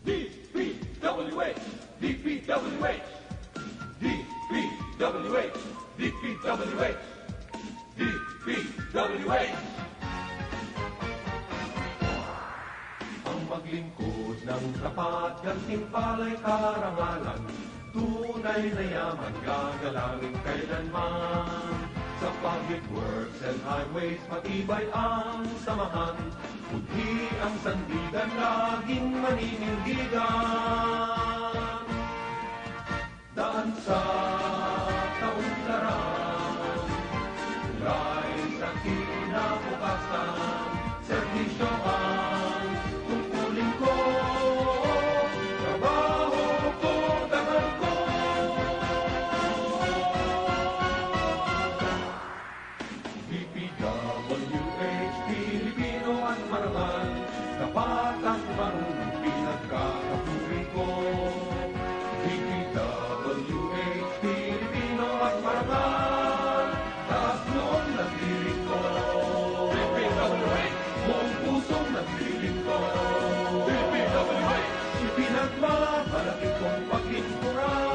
DPWH, DPWH, DPWH, DPWH, DPWH. Ang maglingkod ng tapat, gantimpala'y karangalan, tunay na yaman, gagalangin kailanman. Sa public works and highways, matibay ang samahan. Budhi ang sandigan, laging maninindigan. Daan sa kaunlaran, tulay sa kinabukasan, serbisyo ang tungkulin ko, trabaho ko, dangal ko. DPWH, Pilipino at marangal, tapat at marunong pinagkakapuri ko. DPWH, Pilipino at marangal, taas noon nagdirig ko. DPWH, buong pusong nagdirig ko. DPWH, ipinagmamalaki kong paglinturan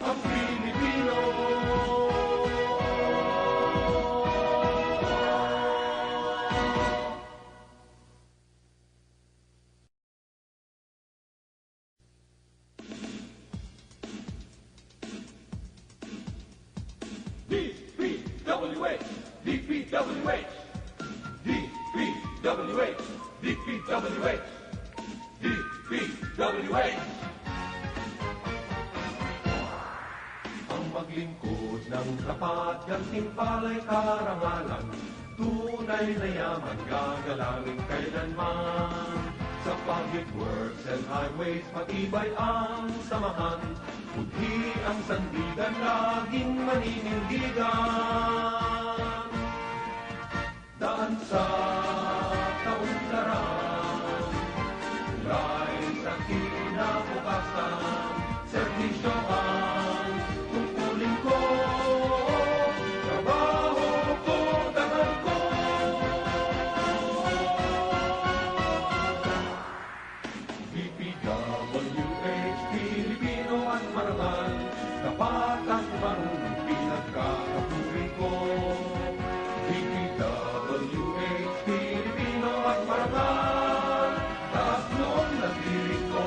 ang Pilipino. DPWH, DPWH, DPWH, DPWH, DPWH. Ang maglingkod ng tapat, gantimpala'y karangalan, tunay na yaman, gagalangin kailanman. Sa public works and highways, matibay ang samahan. Budhi ang sandigan, laging maninindigan. Daan sa kaunlaran, tulay sa kinabukasan, serbisyo ang tungkulin ko, trabaho ko, dangal ko. DPWH, Pilipino at marangal, tapat at marunong pinagkakapuri ko. DPWH, Pilipino at marangal, taas noon nagdirig ko.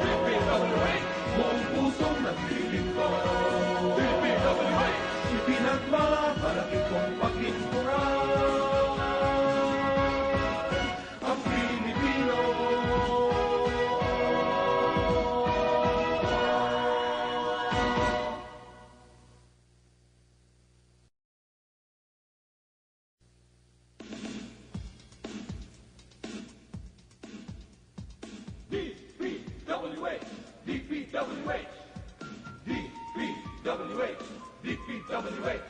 DPWH, buong pusong nagdirig ko. DPWH, ipinagmamalaki kong paglinturan ang Pilipino. DPWH, DPWH, DPWH, DPWH,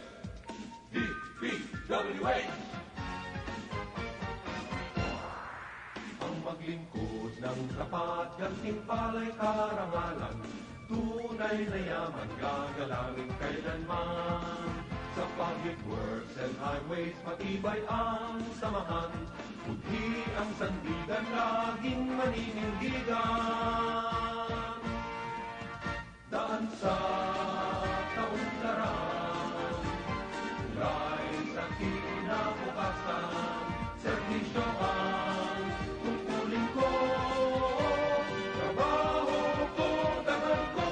DPWH. Ang maglingkod ng tapat, gantimpala'y karangalan, tunay na yaman, gagalangin kailanman. Sa public works and highways, matibay ang samahan. Budhi ang sandigan, laging maninindigan. Daan sa kaunlaran, tulay sa kinabukasan. Servisyo ang tungkulin ko, trabaho ko, dangal ko.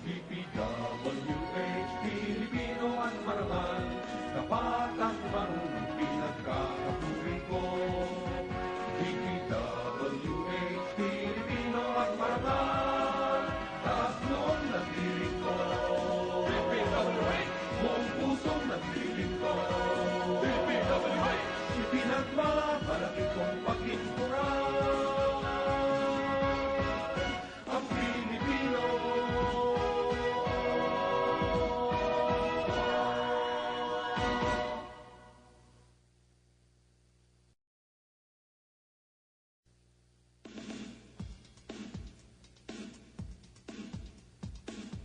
DPWH, Pilipino at marangal, tapat at marunong pinagkakapuri ko. DPWH, Pilipino at marangal, taas noon nagdiring ko. DPWH, buong pusong nagdiring ko. DPWH, ipinagmamalaki kong paglinturan ang Pilipino.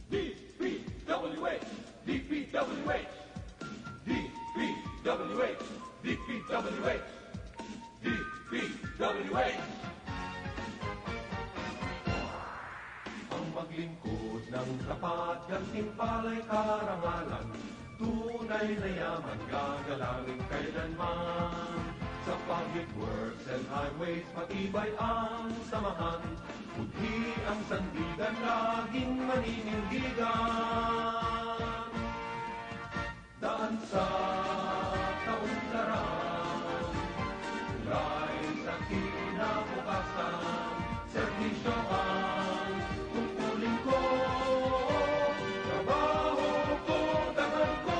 DPWH, DPWH, DPWH, DPWH, DPWH. Ang maglingkod ng tapat, gantimpala'y karangalan, tunay na yaman, gagalangin kailanman. Sa public works and highways, matibay ang samahan. Budhi ang sandigan, laging maninindigan. Daan sa kaunlaran, tulay sa kinabukasan. Servisyo ang tungkulin ko, trabaho ko, dangal ko.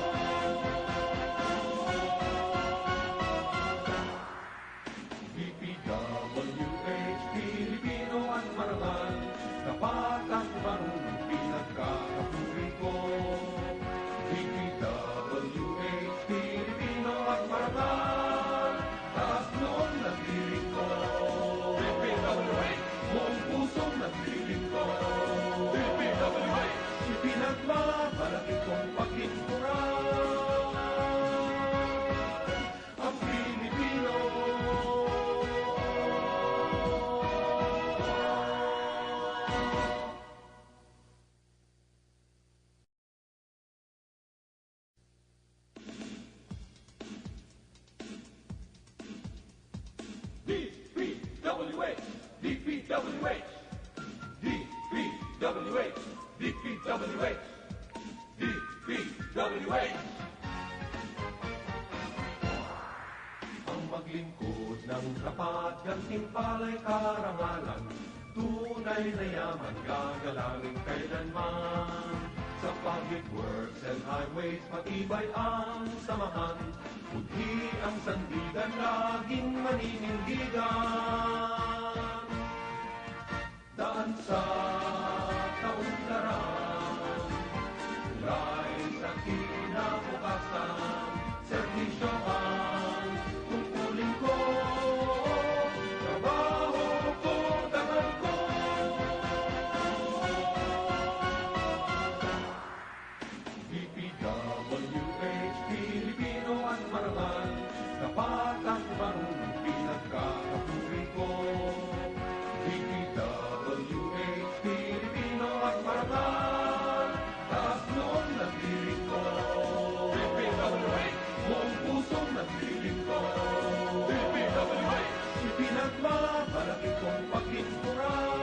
DPWH, Pilipino at marangal, tapat at marunong pinagkakapuri ko. DPWH, Pilipino at marangal, taas noon nagdiring ko. DPWH, buong pusong nagdiring ko. DPWH, ipinagmamalaki kong paglinturan ang Pilipino. DPWH, DPWH, DPWH, DPWH, DPWH. Ang maglingkod ng tapat, gantimpala'y karangalan, tunay na yaman, gagalangin kailanman. Sa public works and highways, matibay ang samahan. Budhi ang sandigan, laging maninindigan. Daan sa kaunlaran, tulay sa kinabukasan. Servisyo ang tungkulin ko, trabaho ko, dangal ko. DPWH, Pilipino at marangal, tapat at marunong pinagkakapuri ko. DPWH, Pilipino at marangal, taas noon nagdiring ko. DPWH, buong pusong nagdiring ko. DPWH, ipinagmamalaki kong paglinturan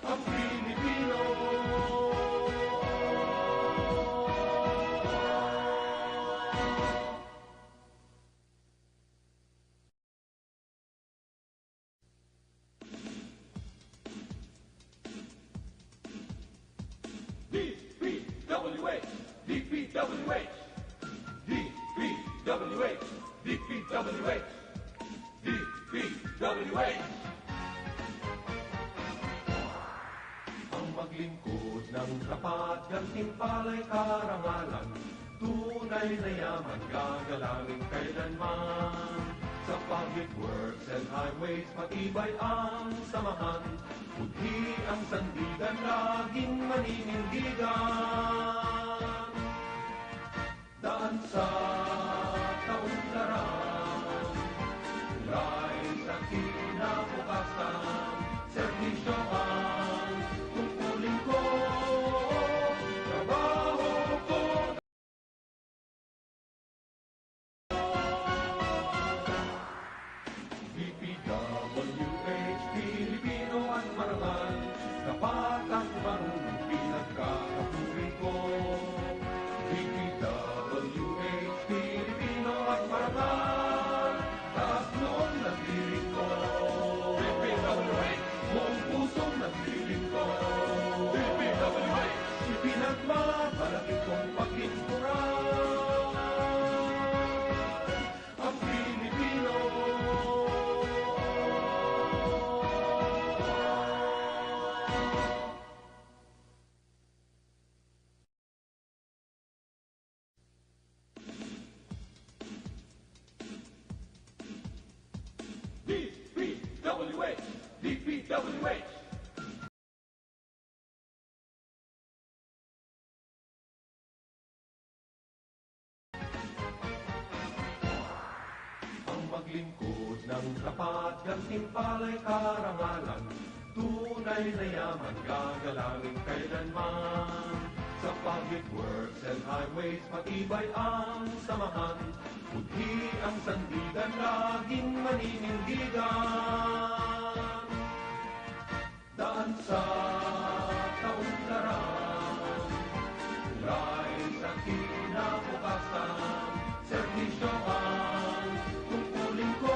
ang Pilipino. DPWH, DPWH, DPWH, DPWH, DPWH. Ang maglingkod ng tapat, gantimpala'y karangalan, tunay na yaman, gagalangin kailanman. Sa pag public works and highways, matibay ang samahan. Budhi ang sandigan, laging maninindigan. Daan sa kaunlaran, tulay sa kinabukasan, serbisyo ang tungkulin ko, trabaho ko. DPWH, Pilipino at marangal, tapat at marunong pinagkakapuri ko. DPWH, Pilipino at marangal, taas noon nagdiring ko. DPWH, buong pusong nagdiring ko. DPWH, ipinagmamalaki kong pagkinturan ang Pilipino. DPWH, DPWH. Ang maglingkod ng tapat, gantimpala'y karangalan, tunay na yaman, gagalangin kailanman. Sa public works and highways, matibay ang samahan. Budhi ang sandigan, laging maninindigan. Daan sa kaunlaran, tulay sa kinabukasan, serbisyo ang tungkulin ko,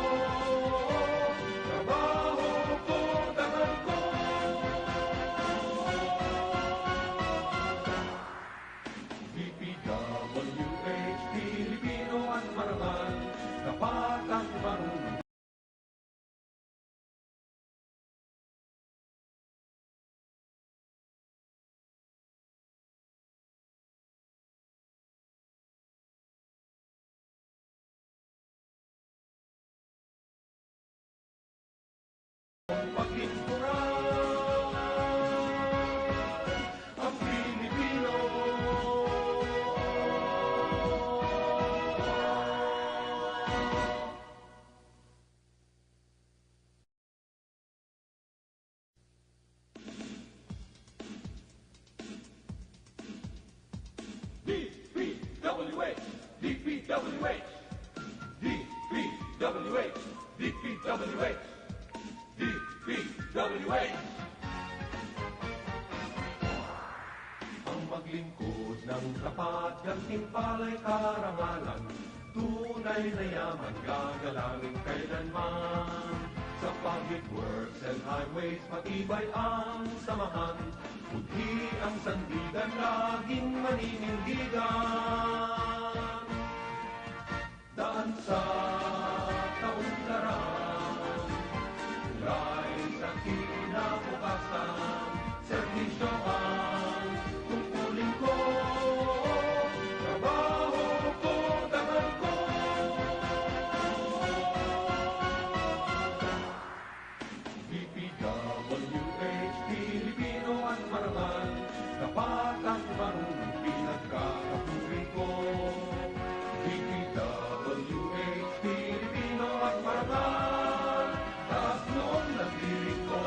trabaho ko, dangal ko. DPWH, Pilipino at marangal, tapat at marunong. Ang Pilipino. DPWH, DPWH, DPWH, DPWH, DPWH. Ang maglingkod ng tapat, gantimpala'y karangalan, tunay na yaman, gagalangin kailanman. Sa public works and highways, matibay ang samahan. Budhi ang sandigan, laging maninindigan. Daan sa kaunlaran, tulay sa kinabukasan, serbisyo ang tungkulin ko, trabaho ko, dangal ko. DPWH, Pilipino at marangal, tapat at marunong pinagkakapuri ko. DPWH, Pilipino at marangal, taas noon nagdiring ko.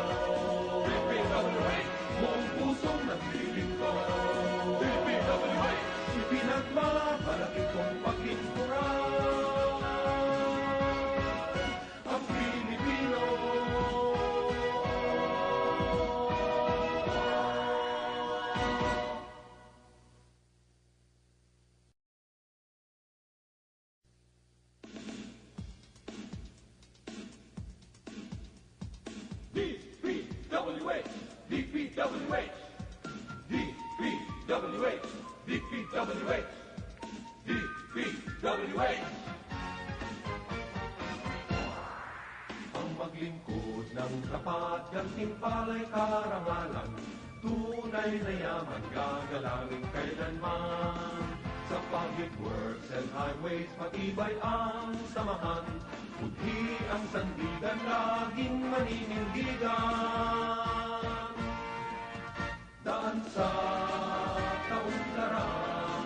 DPWH, buong pusong nagdiring ko. DPWH, ipinagmamalaki kong pagkinturan ang Pilipino. DPWH, DPWH, DPWH, DPWH, DPWH. Ang maglingkod ng tapat, gantimpala'y karangalan, tunay na yaman, gagalangin kailanman. Sa public works and highways, matibay ang samahan. Budhi ang sandigan, laging maninindigan. Daan sa kaunlaran,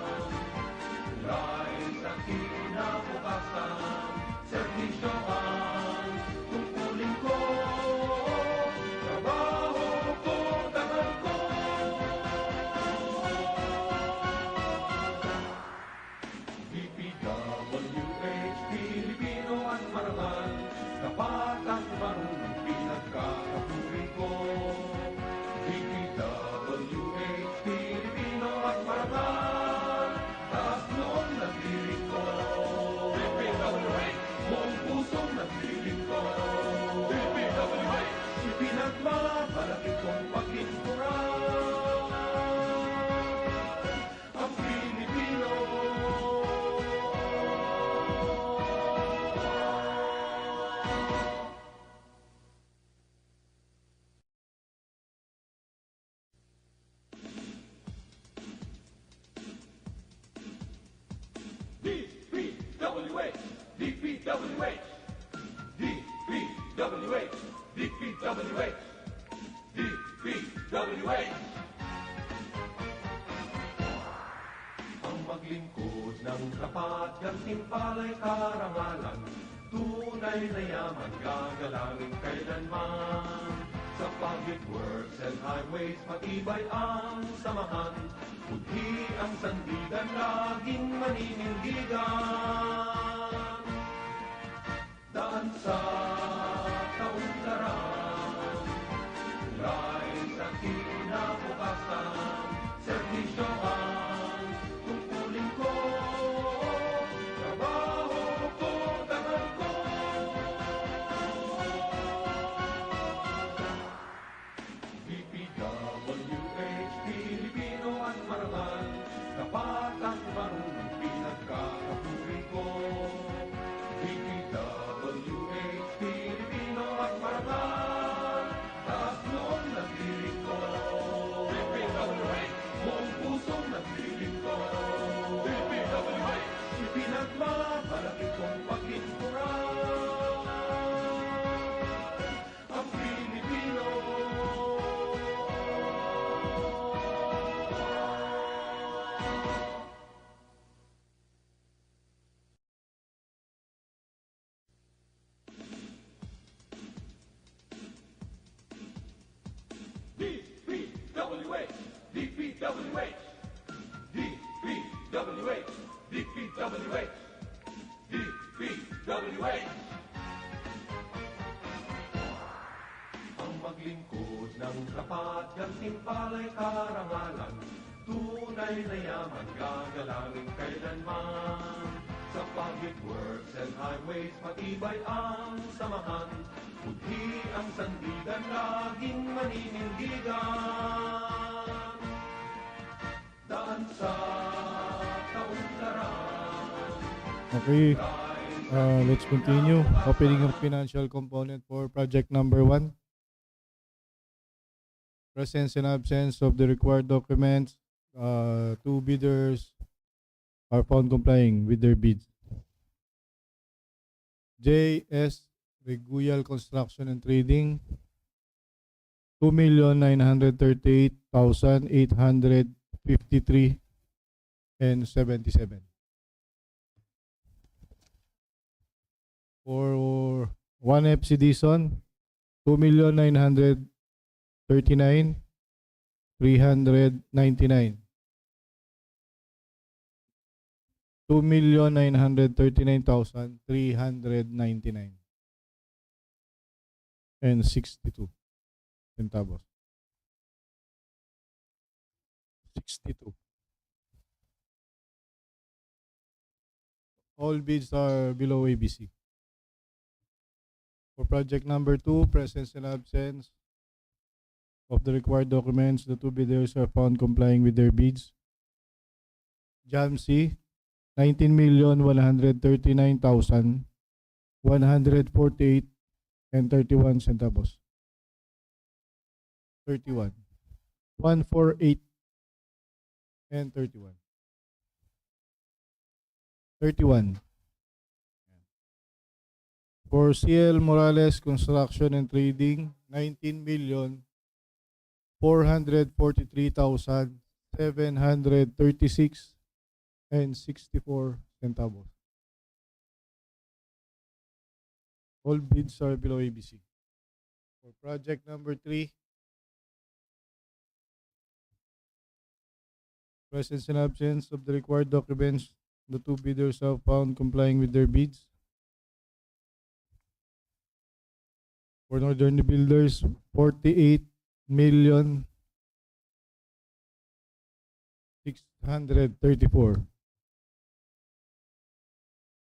tulay sa kinabukasan. Servisyo ang tungkulin ko, trabaho ko, dangal ko. DPWH, Pilipino at marangal, tapat at marunong pinagkakapuri ko. DPWH, Pilipino at marangal, taas noong naglilingko. DPWH, buong pusong naglilingko. DPWH, ipinagmamalaki kong paglingkuran ang Pilipino. DPWH, DPWH, DPWH, DPWH, DPWH. Ang maglingkod ng tapat, gantimpala'y karangalan, tunay na yaman, gagalangin kailanman. Sa public works and highways, matibay ang samahan. Budhi ang sandigan, laging maninindigan. Daan sa kaunlaran, tulay sa kinabukasan. Servisyo ang tungkulin ko, trabaho ko, dangal ko. DPWH, Pilipino at marangal, tapat at marunong pinagkakapuri ko. DPWH, Pilipino at marangal, taas noong naglilingko. DPWH, buong pusong naglilingko. DPWH, ipinagmamalaki kong paglingkuran ang Pilipino. DPWH, DPWH, DPWH, DPWH, DPWH. Ang maglingkod ng tapat, gantimpala'y karangalan, tunay na yaman, gagalangin kailanman. Sa public works and highways, matibay ang samahan. Budhi ang sandigan, laging maninindigan. Daan sa kaunlaran. Okay, let's continue. Opening of financial component for project number 1. Presence and absence of the required documents. Two bidders are found complying with their bids. JS Reguyal Construction and Trading, 2,938,853 and 77. For 1 FC Dison, 2,939,399. 2,939,399 and 62 centavos. 62. All bids are below ABC. For project number 2, presence and absence of the required documents, the two bidders are found complying with their bids. JAMC, 19,139,148 and 31 centavos. 31. 148 and 31. 31. For CL Morales Construction and Trading, 19,443,736 and 64 centavos. All bids are below ABC. For project number 3, presence and absence of the required documents, the two bidders have found complying with their bids. For Northern Builders, 48,634.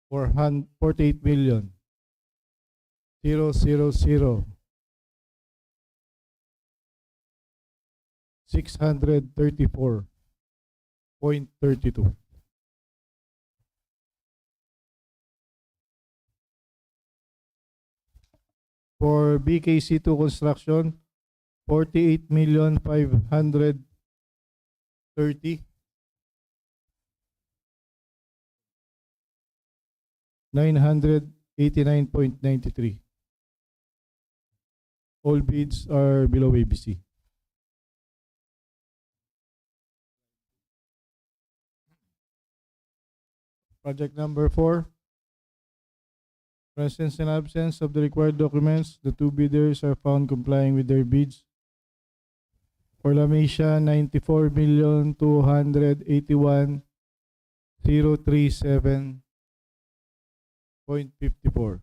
For 48,000,000 634.32. For BKC2 Construction, 48,530,959.93. All bids are below ABC. Project number 4, presence and absence of the required documents, the two bidders are found complying with their bids. For La Mesa, 94,281,037.54.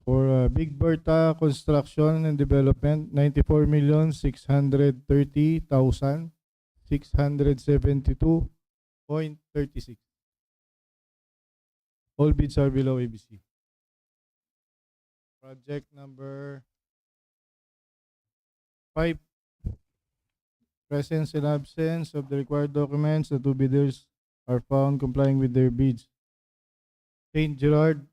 For Big Berta Construction and Development, 94,630,672.36. All bids are below ABC. Project number 5, presence and absence of the required documents, the two bidders are found complying with their bids. St. Gerard,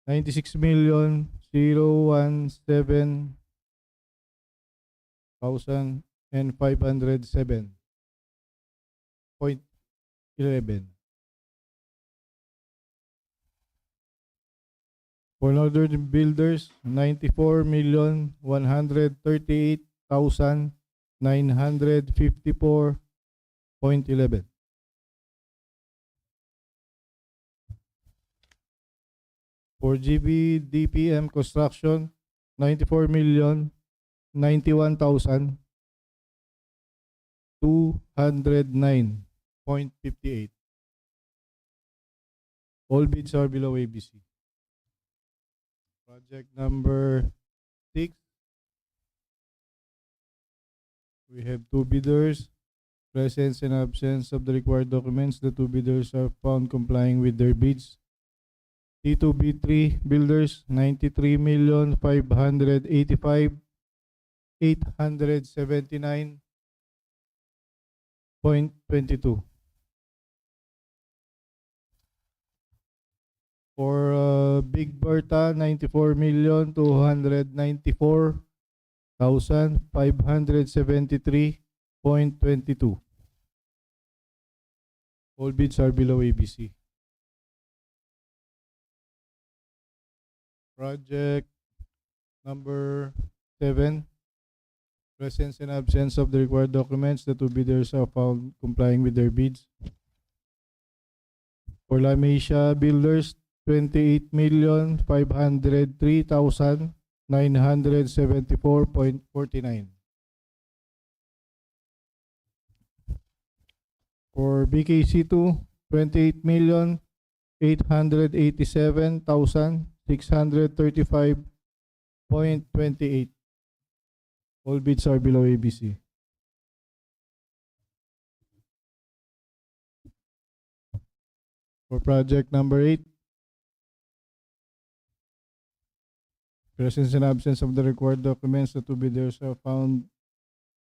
96,017,507.11. For Northern Builders, 94,138,954.11. For GBDPM Construction, 94,091,209.58. All bids are below ABC. Project number 6. We have two bidders. Presence and absence of the required documents. The two bidders are found complying with their bids. T2B3 Builders, 93,585,879.22. For Big Berta, 94,294,573.22. All bids are below ABC. Project number 7, presence and absence of the required documents, the two bidders are found complying with their bids. For La Mesa Builders, 28,503,974.49. For BKC2, 28,887,635.28. All bids are below ABC. For project number 8, presence and absence of the required documents, the two bidders are found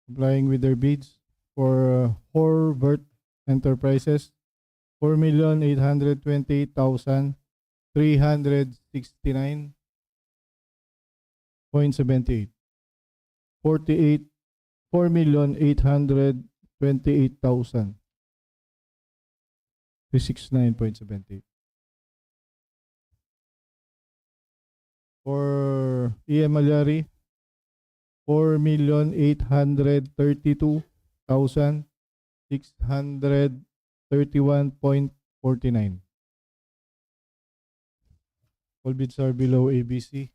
complying with their bids. For Horvert Enterprises, 4,828,369.78. 4,800,000 28,000. 369.70. For EM Malyari, 4,832,631.49. All bids are below ABC.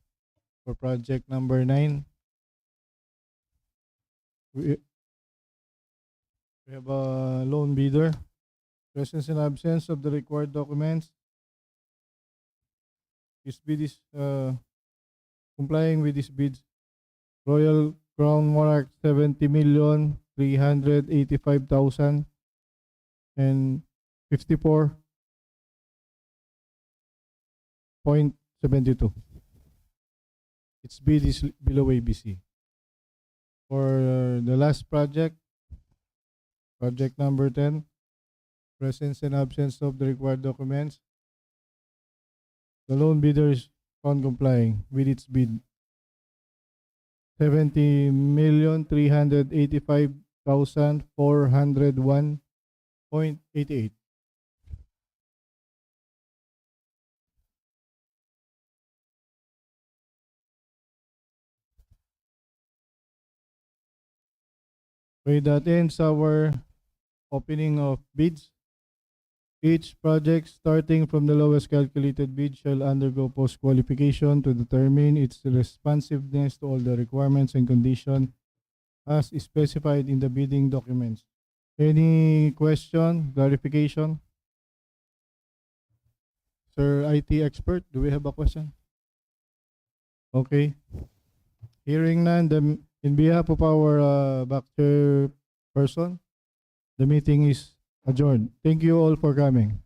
For project number 9, we have a loan bidder. Presence and absence of the required documents. This bid is complying with these bids. Royal Crown Monarch 70,385,000 and 54.72. Its bid is below ABC. For the last project, project number 10, presence and absence of the required documents. The loan bidder is found complying with its bid. 70,385,401.88. Okay, that ends our opening of bids. Each project starting from the lowest calculated bid shall undergo post-qualification to determine its responsiveness to all the requirements and conditions as specified in the bidding documents. Any question, clarification? Sir IT expert, do we have a question? Okay. Hearing none, in behalf of our back chair person, the meeting is adjourned. Thank you all for coming.